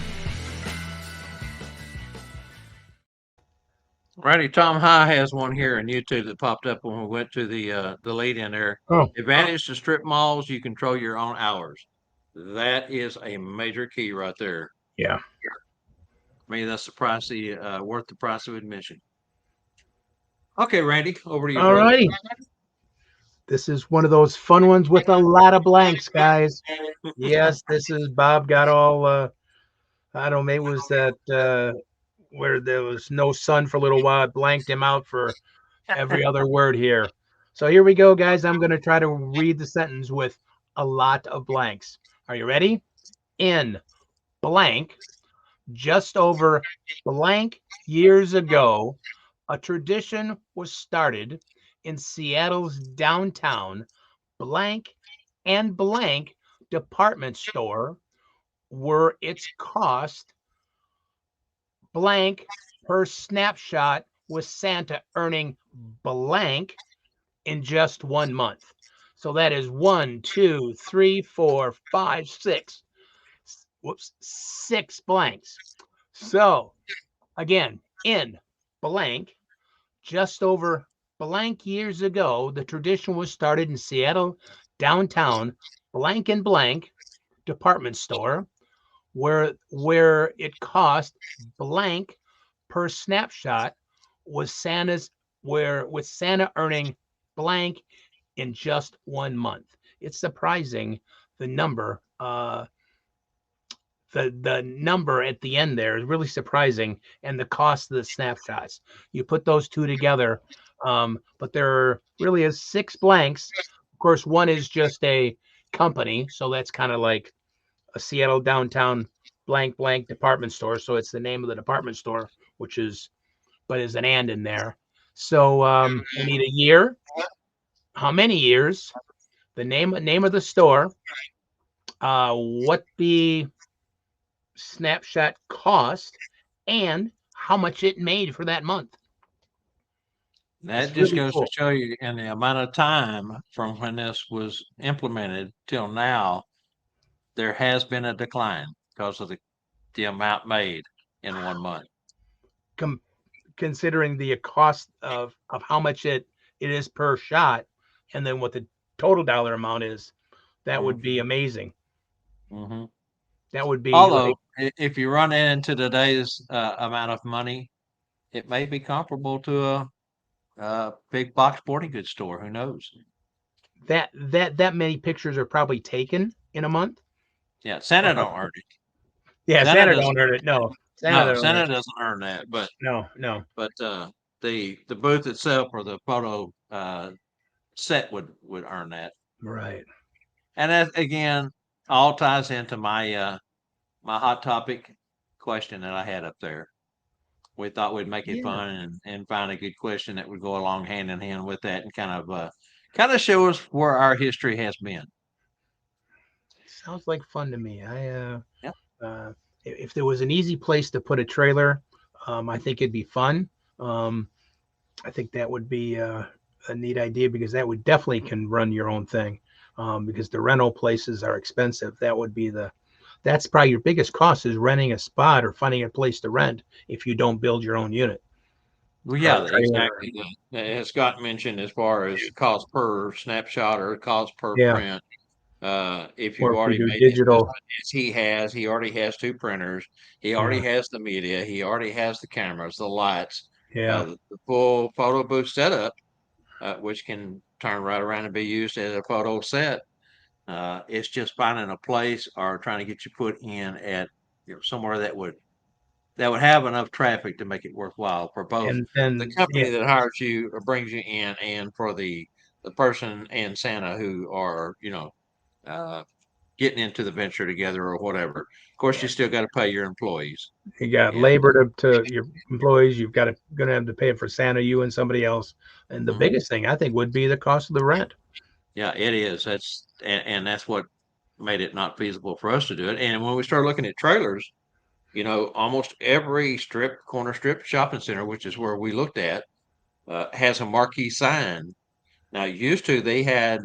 Randy, Tom High has one here on YouTube that popped up when we went to the lead in there. Oh, Advantage to strip malls, you control your own hours. That is a major key right there. yeah. I mean, that's the price, worth the price of admission. Okay, Randy, over to you, All brother. righty. This is one of those fun ones with a lot of blanks, guys. Yes, this is Bob got all I don't know, maybe it was that where there was no sun for a little while, it blanked him out for every other word here. So here we go, guys. I'm gonna try to read the sentence with a lot of blanks. Are you ready? In blank, just over blank years ago, a tradition was started in Seattle's downtown blank and blank department store where its cost blank per snapshot with Santa earning blank in just 1 month. So that is 1, 2, 3, 4, 5, 6. Whoops, 6 blanks. So again, in blank, just over blank years ago, the tradition was started in Seattle downtown blank and blank department store where it cost blank per snapshot was Santa's where with Santa earning blank in just 1 month. It's surprising the number the number at the end there is really surprising, and the cost of the snapshots. You put those two together, but there really is 6 blanks. Of course, one is just a company, so that's kind of like a Seattle downtown blank blank department store. So it's the name of the department store, which is but is an and in there. So we need a year, how many years, the name of the store, what the snapshot cost, and how much it made for that month. That It's just really goes to cool. show you in the amount of time from when this was implemented till now, there has been a decline because of the amount made in 1 month. Considering the cost of how much it is per shot, and then what the total dollar amount is, that would be amazing. Mm-hmm. That would be Although, like, if you run it into today's amount of money, it may be comparable to a big box sporting goods store. Who knows? that many pictures are probably taken in a month. Yeah, Santa don't earn it. Yeah, Santa Santa doesn't. don't earn it. No, Santa No, don't earn Santa it. doesn't earn that. But No. the booth itself or the photo set would earn that. Right. And that again all ties into my my hot topic question that I had up there. We thought we'd make it Yeah. fun and find a good question that would go along hand in hand with that and kind of show us where our history has been. Sounds like fun to me. Yeah. if there was an easy place to put a trailer, I think it'd be fun. Um, I think that would be a neat idea because that would definitely can run your own thing. Because the rental places are expensive. That's probably your biggest cost is renting a spot or finding a place to rent if you don't build your own unit Well, or a yeah, trailer. exactly. As Scott mentioned, as far as cost per snapshot or cost per Yeah. print, if Or you've if we already do made the digital. investment, as he already has 2 printers, he already Yeah. has the media, he already has the cameras, the lights, Yeah. the full photo booth setup, which can turn right around and be used as a photo set. It's just finding a place or trying to get you put in at, somewhere that would have enough traffic to make it worthwhile for both And the then, yeah, company that hires you or brings you in and for the person and Santa who are, uh, getting into the venture together or whatever. Of course, yeah, you still got to pay your employees. you got And labor to your employees. You've got to going to have to pay it for Santa, you and somebody else. And the mhm, biggest thing I think would be the cost of the rent. yeah, it is. And that's what made it not feasible for us to do it. And when we started looking at trailers, almost every corner strip shopping center, which is where we looked at, has a marquee sign. Now, used to they had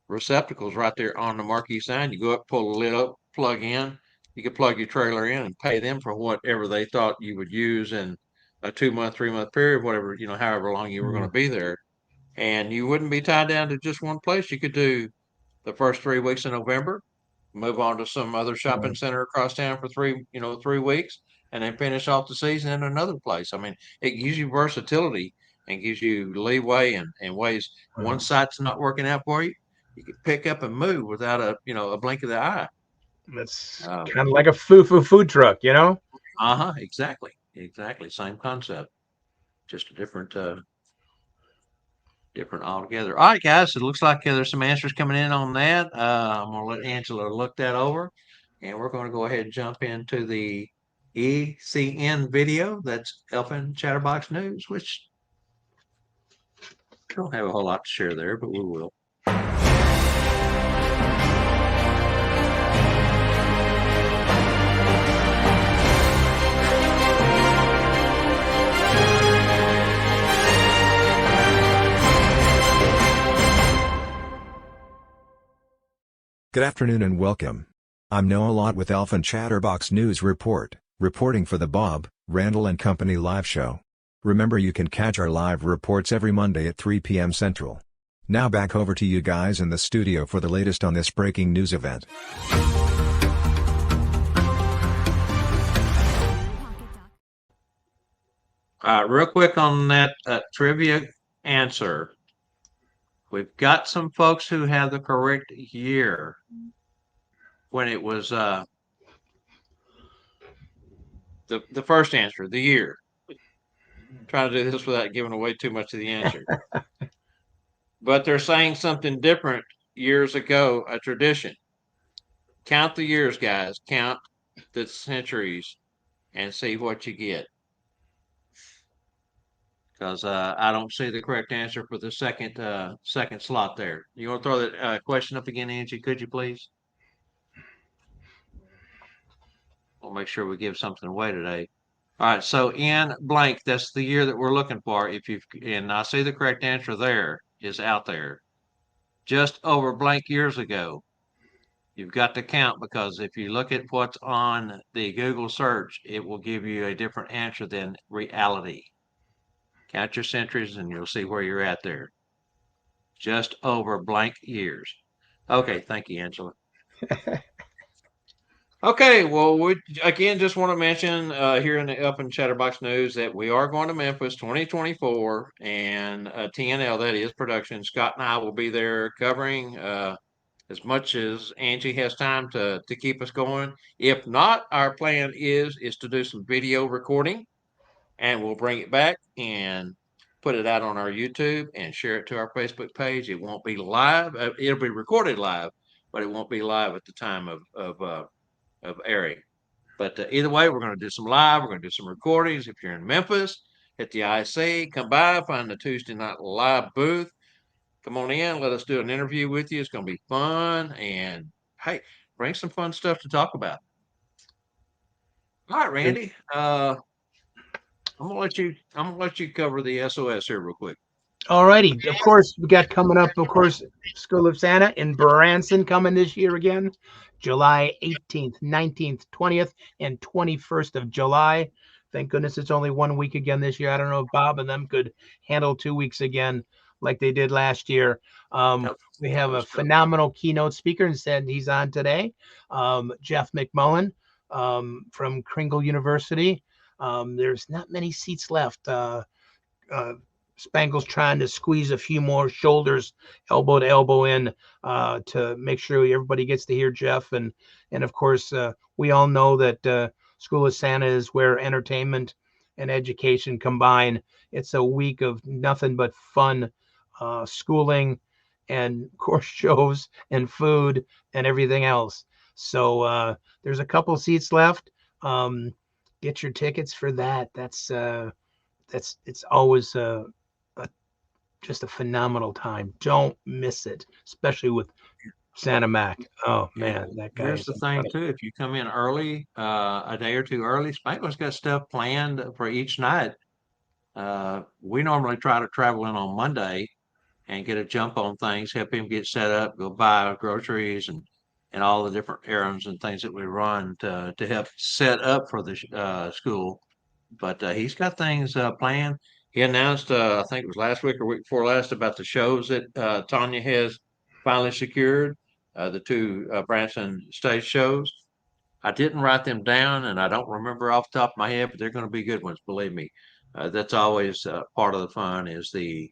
receptacles right there on the marquee sign. You go up, pull the lid up, plug in. You could plug your trailer in and pay them for whatever they thought you would use in a 2 month, 3 month period, whatever, however long you were going Mm, to be there. And you wouldn't be tied down to just one place. You could do the first 3 weeks of November, move on to some other shopping right. center across town for 3 weeks, and then finish off the season in another place. I mean, it gives you versatility and gives you leeway and ways. One Well, site's not working out for you, you can pick up and move without a blink of the eye. that's Uh, kind of like a food truck, you know? exactly, exactly, same concept, just a different altogether. All right, guys. So it looks like there's some answers coming in on that. I'm gonna let Angela look that over, and we're gonna go ahead and jump into the ECN video. That's Elfin Chatterbox News, which don't have a whole lot to share there, but we will. Good afternoon and welcome. I'm Noah Lott with Elfin Chatterbox News Report, reporting for the Bob, Randall and Company live show. Remember you can catch our live reports every Monday at 3 p.m. Central. Now back over to you guys in the studio for the latest on this breaking news event. Real quick on that trivia answer. We've got some folks who have the correct year when it was the first answer, the year. Trying to do this without giving away too much of the answer. But they're saying something different years ago, a tradition. Count the years, guys. Count the centuries and see what you get. Because I don't see the correct answer for the second slot there. You want to throw that question up again, Angie? Could you please? We'll make sure we give something away today. All right, so in blank, that's the year that we're looking for. And I see the correct answer there is out there. Just over blank years ago. You've got to count because if you look at what's on the Google search, it will give you a different answer than reality. Count your centuries and you'll see where you're at there. Just over blank years. Okay, thank you, Angela. Okay, well, we again just want to mention here in the Up and Chatterbox News that we are going to Memphis 2024 and TNL, that is production. Scott and I will be there covering as much as Angie has time to keep us going. If not, our plan is to do some video recording and we'll bring it back and put it out on our YouTube and share it to our Facebook page. It won't be live. It'll be recorded live, but it won't be live at the time of airing. But either way, we're going to do some live. We're going to do some recordings. If you're in Memphis, hit the IC, come by, find the Tuesday night live booth. Come on in. Let us do an interview with you. It's going to be fun. And hey, bring some fun stuff to talk about. All right, Randy. I'm gonna let you cover the SOS here real quick. All righty. Of course, we got coming up, of course, School of Santa in Branson coming this year again, July 18th, 19th, 20th, and 21st of July. Thank goodness it's only 1 week again this year. I don't know if Bob and them could handle 2 weeks again like they did last year. Yep. We have a Let's go. phenomenal keynote speaker, and said he's on today, Jeff McMullen from Kringle University. There's not many seats left. Spangle's trying to squeeze a few more shoulders, elbow to elbow in, to make sure everybody gets to hear Jeff. And of course, we all know that School of Santa is where entertainment and education combine. It's a week of nothing but fun, schooling, and of course shows and food and everything else. So there's a couple seats left. Get your tickets for that. That's it's always a just a phenomenal time. Don't miss it, especially with Santa Mac. Oh man, that guy Here's is the thing incredible. too, if you come in early, a day or two early, Spangler's got stuff planned for each night. We normally try to travel in on Monday and get a jump on things, help him get set up, go buy groceries and all the different errands and things that we run to help set up for the school. But he's got things planned. He announced, I think it was last week or week before last, about the shows that Tanya has finally secured, the two Branson stage shows. I didn't write them down, and I don't remember off the top of my head, but they're going to be good ones. Believe me, that's always part of the fun is the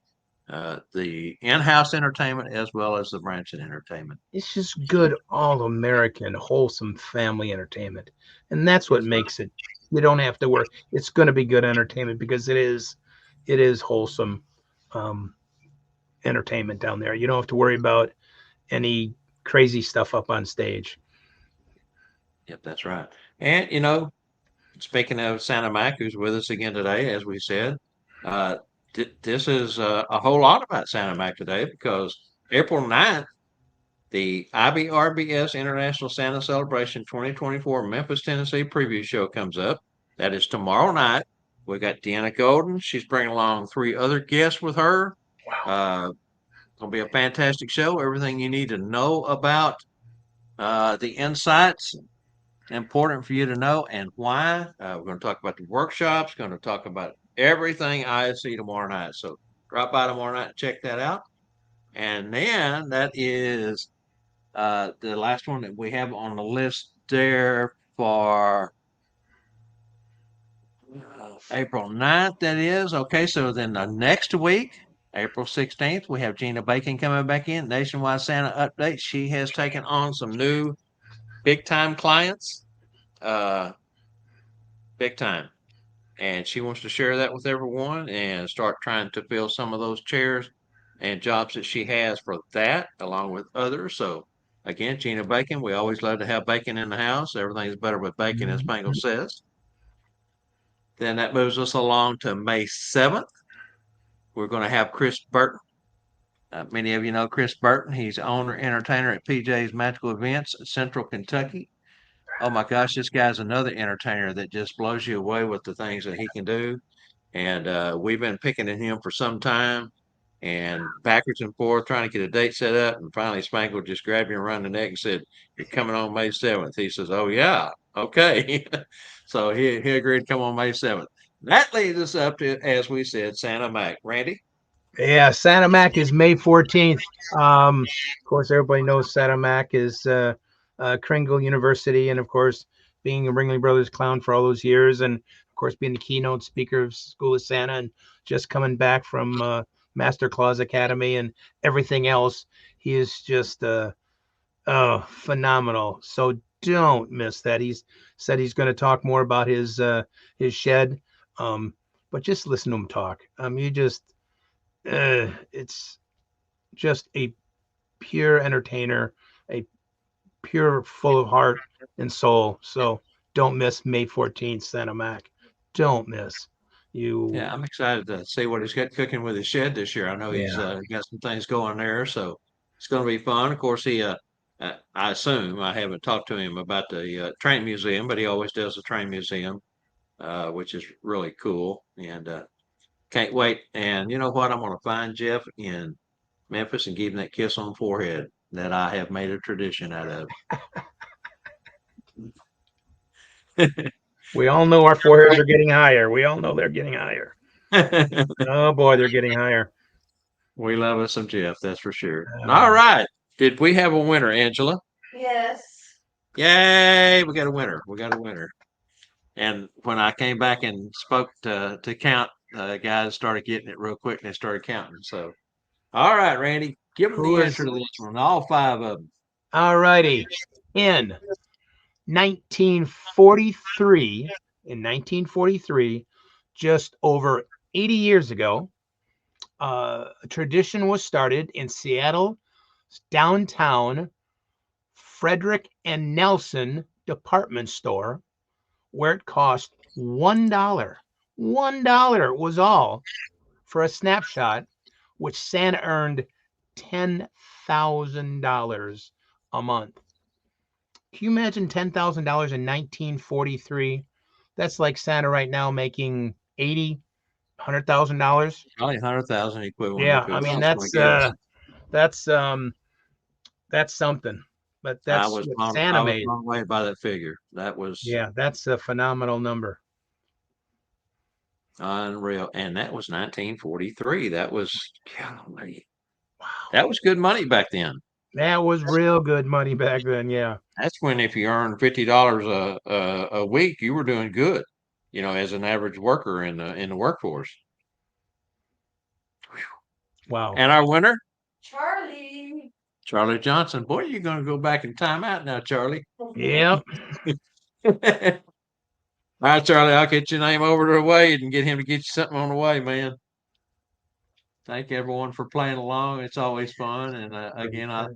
in-house entertainment as well as the Branson entertainment. It's just good, all American, wholesome family entertainment, and that's what That's right. makes it. You don't have to worry. It's going to be good entertainment because it is wholesome um, entertainment down there. You don't have to worry about any crazy stuff up on stage. Yep, that's right. And you know, speaking of Santa Mac, who's with us again today, as we said, uh, this is a whole lot about Santa Mac today because April 9th, the IBRBS International Santa Celebration 2024 Memphis, Tennessee preview show comes up. That is tomorrow night. We got Deanna Golden. She's bringing along three other guests with her. It'll be a fantastic show. Everything you need to know about the insights important for you to know and why. We're going to talk about the workshops, going to talk about everything ISC tomorrow night. So drop by tomorrow night and check that out. And then that is the last one that we have on the list there for April 9th, that is. Okay, so then the next week, April 16th, we have Gina Bacon coming back in, Nationwide Santa Update. She has taken on some new big time clients, big time. And she wants to share that with everyone and start trying to fill some of those chairs and jobs that she has for that, along with others. So, again, Gina Bacon, we always love to have bacon in the house. Everything's better with bacon, as Spangle says. Then that moves us along to May 7th. We're going to have Chris Burton. Many of you know Chris Burton. He's owner entertainer at PJ's Magical Events, Central Kentucky. Oh my gosh, this guy's another entertainer that just blows you away with the things that he can do. And we've been picking at him for some time and backwards and forth trying to get a date set up. And finally, Spangle just grabbed me around the neck and said, "You're coming on May 7th." He says, "Oh, yeah. Okay." So he agreed to come on May 7th. That leads us up to, as we said, Santa Mac. Randy? Yeah, Santa Mac is May 14th. Of course, everybody knows Santa Mac is Kringle University, and of course, being a Ringling Brothers clown for all those years, and of course, being the keynote speaker of School of Santa, and just coming back from Master Claus Academy and everything else. He is just phenomenal. So don't miss that. He's said he's going to talk more about his shed, but just listen to him talk. You just it's just a pure entertainer, a pure full of heart and soul. So don't miss May 14th, Santa Mac. Don't miss. You Yeah, I'm excited to see what he's got cooking with his shed this year. I know he's yeah. got some things going there, so it's going to be fun. Of course, he I assume I haven't talked to him about the train museum, but he always does the train museum, which is really cool. And can't wait. And you know what? I'm going to find Jeff in Memphis and give him that kiss on the forehead that I have made a tradition out of. We all know our foreheads are getting higher. We all know they're getting higher. Oh boy, they're getting higher. We love us some Jeff, that's for sure. Uh, All right. Did we have a winner, Angela? Yes. Yay, we got a winner. We got a winner. And when I came back and spoke to count, guys started getting it real quick and they started counting. So, all right, Randy, give them Who the is answer to this one, all five of them. all righty? In 1943, just over 80 years ago, a tradition was started in Seattle downtown Frederick and Nelson department store where it cost $1. $1 was all for a snapshot, which Santa earned $10,000 a month. Can you imagine $10,000 in 1943? That's like Santa right now making $100,000. Probably 100,000 equivalent Yeah, of I it. mean That's my guess. that's that's something. But that's what I Santa was made. blown away by that figure. That was Yeah, that's a phenomenal number. unreal. And that was 1943. That was, golly, Wow. that was good money back then. That was real good money back then. Yeah. That's when if you earned $50 a week, you were doing good, as an average worker in the workforce. Wow. And our winner, Charlie. Charlie Johnson. Boy, you're going to go back in timeout now, Charlie. Yep. All right, Charlie, I'll get your name over to Wade and get him to get you something on the way, man. Thank everyone for playing along. It's always fun. And again, I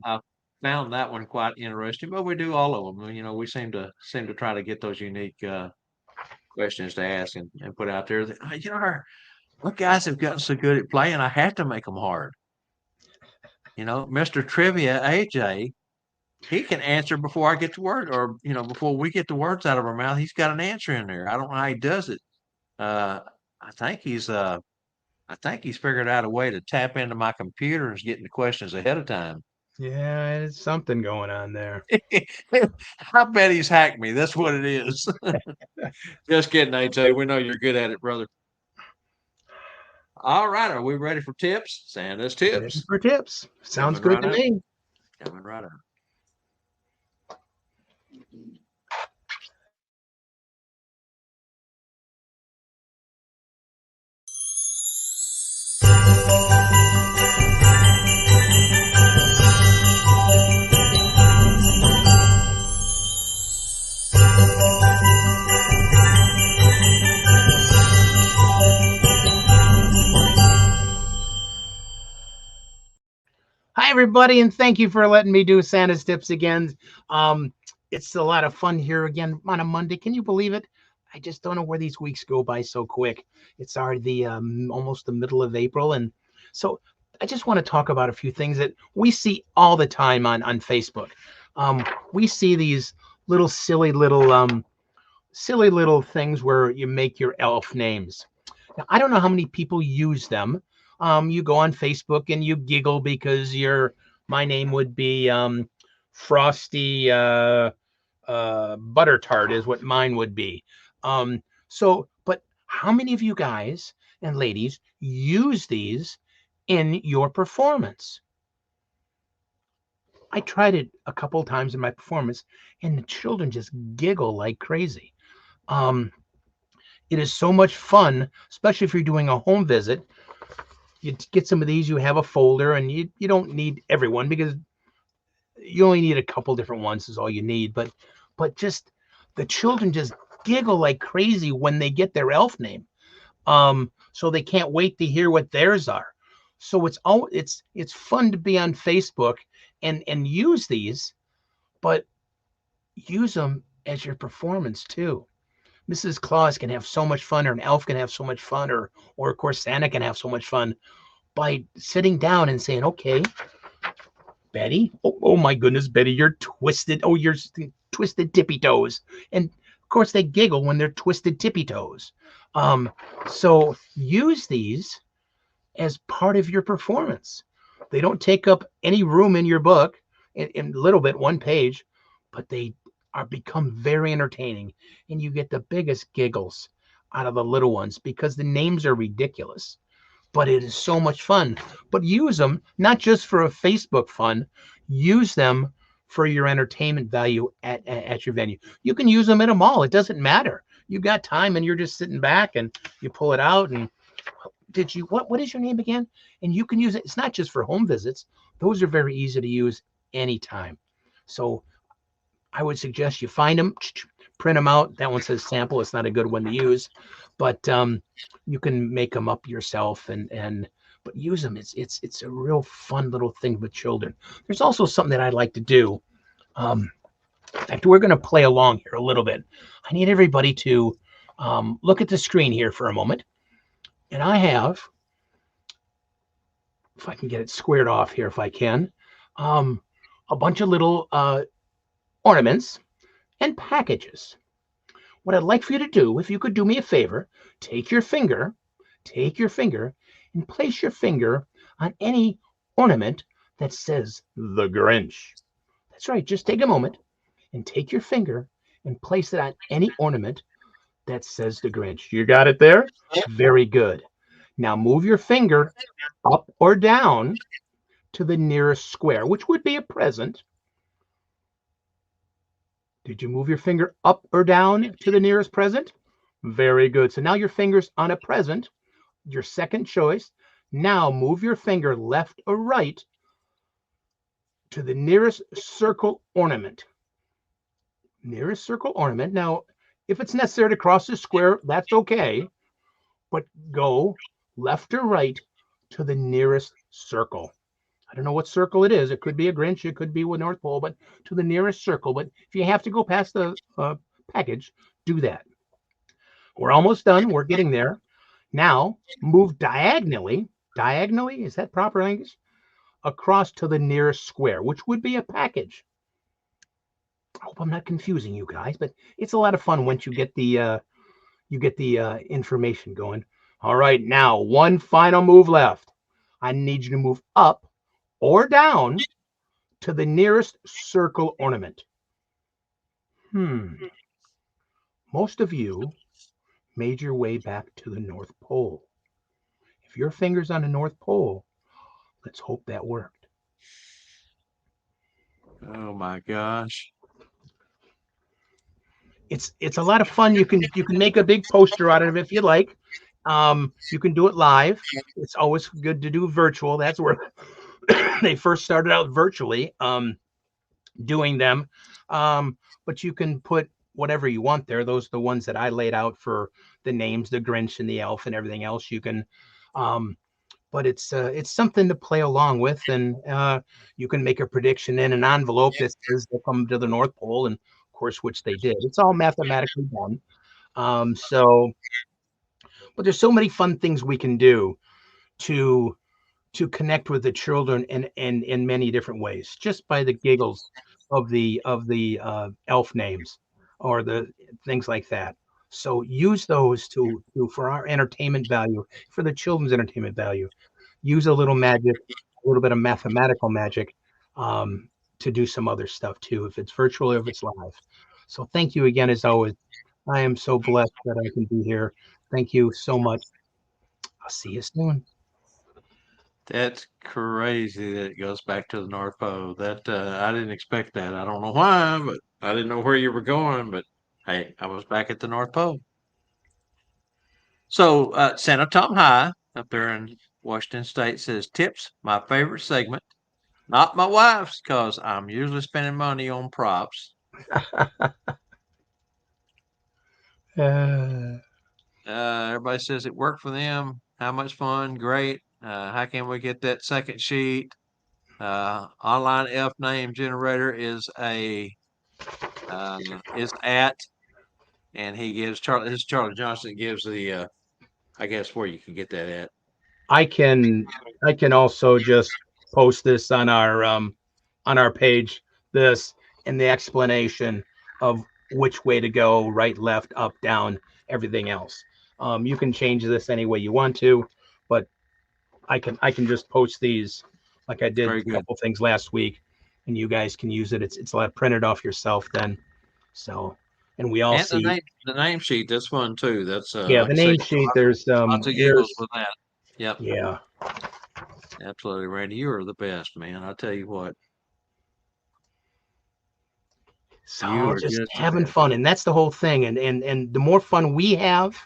found that one quite interesting, but we do all of them. We seem to try to get those unique questions to ask and put out there. Our guys have gotten so good at playing, I have to make them hard. Mr. Trivia, AJ, he can answer before I get the word, or before we get the words out of our mouth. He's got an answer in there. I don't know how he does it. Uh, I think he's figured out a way to tap into my computer and getting the questions ahead of time. Yeah, there's something going on there. I bet he's hacked me. That's what it is. Just kidding, AJ. We know you're good at it, brother. All right, are we ready for tips? Santa's Ready tips. for tips. Sounds Coming good to right up. me. Coming right up. Hi, everybody, and thank you for letting me do Santa's tips again. It's a lot of fun here again on a Monday. Can you believe it? I just don't know where these weeks go by so quick. It's already almost the middle of April, and so I just want to talk about a few things that we see all the time on Facebook. We see these little silly little things where you make your elf names. Now, I don't know how many people use them. You go on Facebook and you giggle because my name would be Frosty Butter Tart is what mine would be. But how many of you guys and ladies use these in your performance? I tried it a couple of times in my performance, and the children just giggle like crazy. It is so much fun, especially if you're doing a home visit. You get some of these, you have a folder, and you don't need everyone because you only need a couple different ones is all you need. But just the children just giggle like crazy when they get their elf name. So they can't wait to hear what theirs are. So it's fun to be on Facebook and use these, but use them as your performance too. Mrs. Claus can have so much fun, or an elf can have so much fun, or of course Santa can have so much fun by sitting down and saying, okay, Betty. Oh my goodness, Betty, you're twisted. Oh, you're twisted tippy toes. And of course, they giggle when they're twisted tippy toes. So use these as part of your performance. They don't take up any room in your book, in a little bit, one page, but they are become very entertaining, and you get the biggest giggles out of the little ones because the names are ridiculous, but it is so much fun. But use them not just for a Facebook fun, use them for your entertainment value at your venue. You can use them at a mall. It doesn't matter. You got time and you're just sitting back and you pull it out and what is your name again? And you can use it. It's not just for home visits. Those are very easy to use anytime. So I would suggest you find them, print them out. That one says sample. It's not a good one to use, but you can make them up yourself but use them. It's a real fun little thing with children. There's also something that I'd like to do. In fact, we're going to play along here a little bit. I need everybody to look at the screen here for a moment. And I have, if I can get it squared off here, if I can, a bunch of little ornaments and packages. What I'd like for you to do, if you could do me a favor, take your finger and place your finger on any ornament that says the Grinch. That's right. Just take a moment and take your finger and place it on any ornament that says the Grinch. You got it there? Very good. Now move your finger up or down to the nearest square, which would be a present. Did you move your finger up or down to the nearest present? Very good. So now your finger's on a present, your second choice. Now move your finger left or right to the nearest circle ornament. Nearest circle ornament. Now, if it's necessary to cross the square, that's okay. But go left or right to the nearest circle. I don't know what circle it is. It could be a Grinch. It could be with North Pole, but to the nearest circle. But if you have to go past the package, do that. We're almost done. We're getting there. Now, move diagonally. Diagonally, is that proper English? Across to the nearest square, which would be a package. I hope I'm not confusing you guys, but it's a lot of fun once you get the information going. All right, now one final move left. I need you to move up or down to the nearest circle ornament. Most of you made your way back to the North Pole. If your finger's on the North Pole, let's hope that worked. Oh my gosh. It's a lot of fun. You can make a big poster out of it if you like. You can do it live. It's always good to do virtual. That's where they first started out virtually doing them. But you can put whatever you want there. Those are the ones that I laid out for the names, the Grinch and the elf and everything else. You can but it's something to play along with, and you can make a prediction in an envelope that says they'll come to the North Pole, and of course, which they did. It's all mathematically done. But there's so many fun things we can do to connect with the children in many different ways, just by the giggles of the elf names or the things like that. So use those for our entertainment value, for the children's entertainment value. Use a little magic, a little bit of mathematical magic to do some other stuff too, if it's virtual or if it's live. So thank you again, as always. I am so blessed that I can be here. Thank you so much. I'll see you soon. That's crazy that it goes back to the North Pole. That I didn't expect that. I don't know why, but I didn't know where you were going. But hey, I was back at the North Pole. So Santa Tom High up there in Washington State says tips my favorite segment. Not my wife's, because I'm usually spending money on props. Everybody says it worked for them. How much fun? Great. How can we get that second sheet? Online elf name generator is at, and he gives Charlie Johnson gives the I guess where you can get that at. I can also just post this on our on our page this and the explanation of which way to go, right, left, up, down, everything else. You can change this any way you want to, but I can just post these like I did Very a good. couple things last week, and you guys can use it. It's a lot printed off yourself then. So, and we all And see, the name sheet, that's fun too. That's yeah, like the I say, name sheet. There's lots of giggles years, with that. Yep, yeah. absolutely, Randy. You are the best, man. I tell you what, you So are just just the having best. fun, and that's the whole thing. And the more fun we have,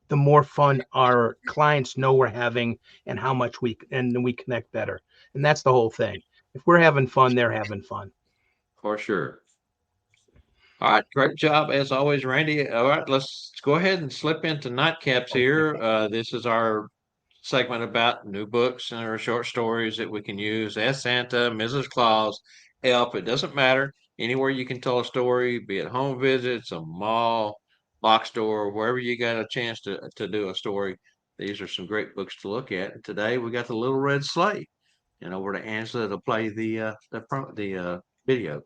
the more fun our clients know we're having, and how much we connect better. And that's the whole thing. If we're having fun, they're having fun. For sure. All right, great job as always, Randy. All right, let's go ahead and slip into nightcaps here. Okay. This is our segment about new books and our short stories that we can use as Santa, Mrs. Claus, Elf. It doesn't matter. Anywhere you can tell a story, be it home visits, a mall, box store, wherever you got a chance to do a story. These are some great books to look at. And today we got the Little Red Sleigh, and over to Angela to play the video.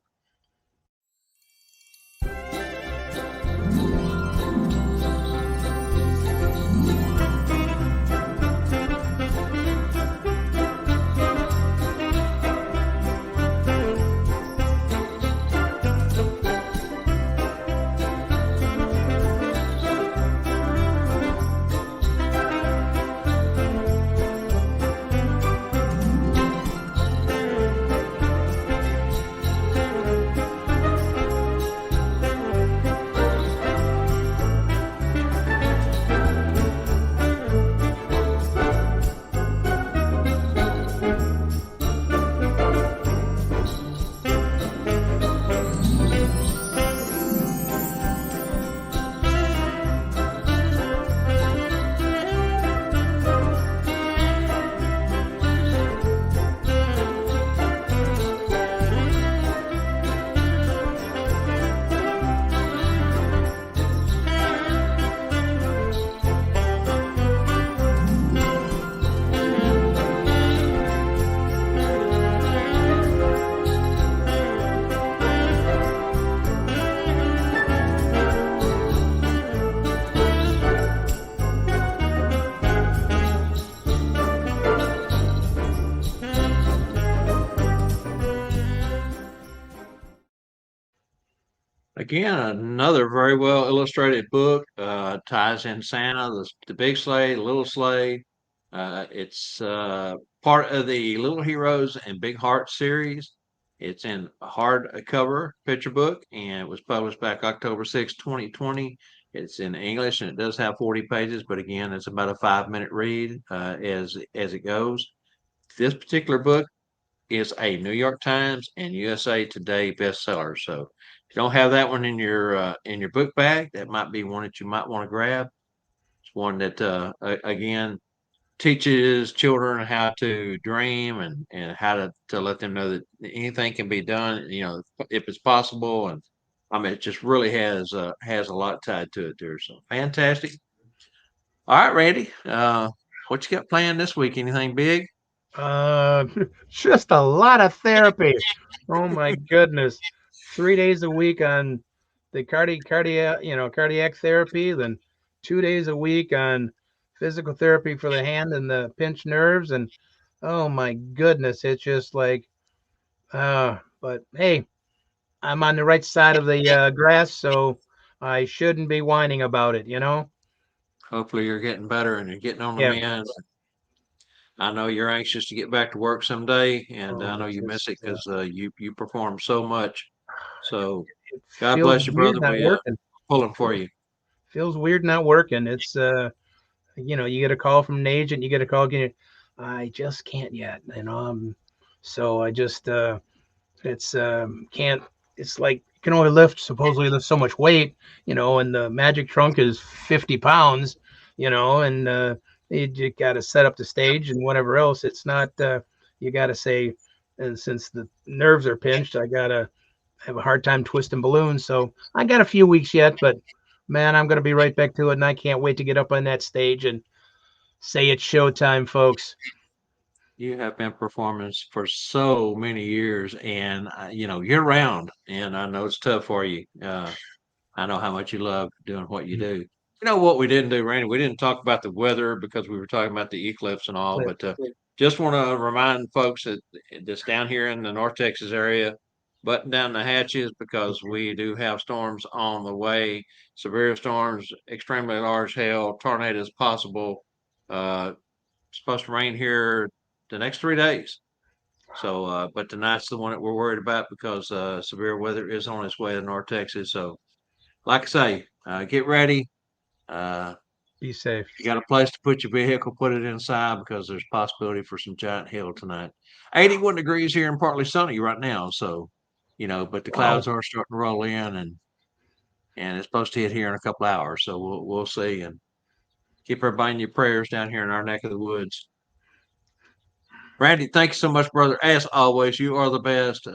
Again, another very well illustrated book. Ties in Santa, the big sleigh, the little sleigh. It's part of the Little Heroes and Big Hearts series. It's in a hardcover picture book, and it was published back October 6, 2020. It's in English, and it does have 40 pages, but again, it's about a 5-minute read as it goes. This particular book is a New York Times and USA Today bestseller. So if you don't have that one in your book bag, that might be one that you might want to grab. It's one that again teaches children how to dream and how to let them know that anything can be done, you know, if it's possible. And I mean, it just really has a lot tied to it there. So fantastic. All right, Randy. What you got planned this week? Anything big? Uh, just a lot of therapy. Oh my goodness. 3 days a week on the cardiac therapy, then 2 days a week on physical therapy for the hand and the pinched nerves. And oh my goodness, it's just like, but hey, I'm on the right side of the grass, so I shouldn't be whining about it. Hopefully you're getting better and you're getting on the Yeah. mend. I know you're anxious to get back to work someday, and I Oh, know it's you miss just, it because you perform so much. So it God feels bless you, weird brother. not We working. pulling for you. Feels weird not working. It's you get a call from an agent, you get a call again. I just can't yet, so I just it's can't. It's like you can only supposedly lift so much weight, and the magic trunk is 50 pounds, and you got to set up the stage and whatever else. It's not. You got to say, and since the nerves are pinched, I gotta have a hard time twisting balloons. So I got a few weeks yet, but man, I'm going to be right back to it. And I can't wait to get up on that stage and say it's showtime, folks. You have been performing for so many years, and year round. And I know it's tough for you. I know how much you love doing what you do. You know what we didn't do, Randy? We didn't talk about the weather because we were talking about the eclipse and all. Clip. But just want to remind folks that that's down here in the North Texas area, button down the hatches because we do have storms on the way. Severe storms, extremely large hail, tornadoes possible. Supposed to rain here the next 3 days. So, but tonight's the one that we're worried about because severe weather is on its way to North Texas. So, like I say, get ready. Uh, Be safe. you got a place to put your vehicle, put it inside because there's possibility for some giant hail tonight. 81 degrees here and partly sunny right now. So, but the Wow. clouds are starting to roll in and it's supposed to hit here in a couple hours. So we'll see and keep everybody in your prayers down here in our neck of the woods. Randy, thank you so much, brother. As always, you are the best.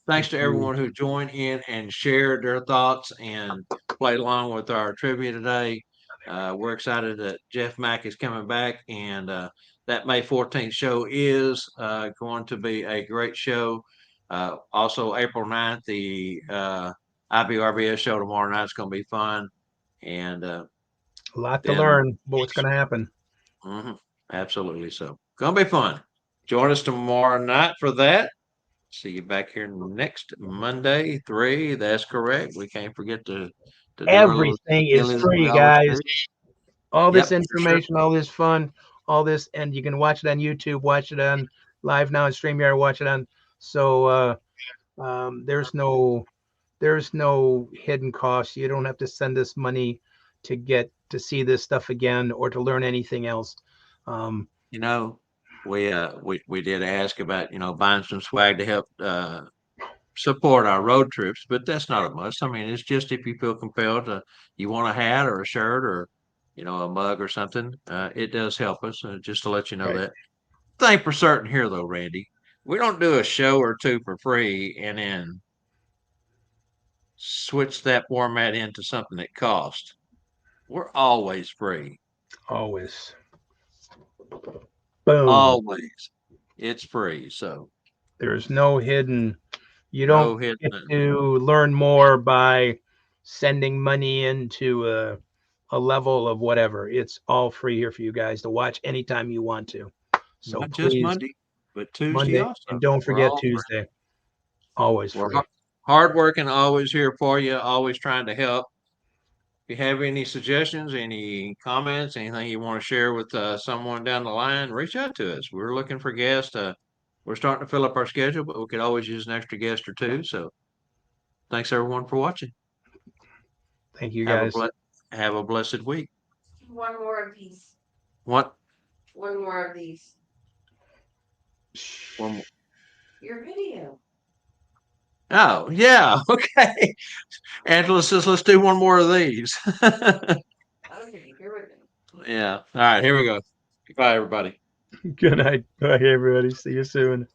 Thanks to everyone who joined in and shared their thoughts and played along with our trivia today. We're excited that Jeff Mack is coming back, and that May 14th show is going to be a great show. Also, April 9th, the IBRBS show tomorrow night is going to be fun. And A lot to then, learn about what's going to happen. absolutely. So, going to be fun. Join us tomorrow night for that. See you back here next Monday, 3. That's correct. We can't forget to do our little Everything is daily that we free, always guys. do. All Yep, this for sure. information, all this fun, all this, and you can watch it on YouTube, watch it on live now on StreamYard, watch it on. So there's no hidden cost. You don't have to send us money to get to see this stuff again or to learn anything else. You know, we did ask about, buying some swag to help support our road trips, but that's not a must. I mean, it's just if you feel compelled to, you want a hat or a shirt or, a mug or something, it does help us, just to let you know Right. that. Thing for certain here though, Randy, we don't do a show or two for free and then switch that format into something that costs. We're always free. Always. Boom. Always. It's free. So There's no hidden. You no don't hidden. get to learn more by sending money into a level of whatever. It's all free here for you guys to watch anytime you want to. So Not just please, Monday, but Tuesday Monday, also. and don't We're forget all free. Tuesday. Always We're free. hardworking, always here for you, always trying to help. If you have any suggestions, any comments, anything you want to share with someone down the line, reach out to us. We're looking for guests. We're starting to fill up our schedule, but we could always use an extra guest or two. So thanks everyone for watching. Thank you Have guys. have a blessed week. One more of these. What? One more of these. One more. Your video. Oh, yeah. Okay. Angela says, let's do one more of these. Okay, here we go. Yeah. All right. Here we go. Goodbye, everybody. Good night. Bye, everybody. See you soon.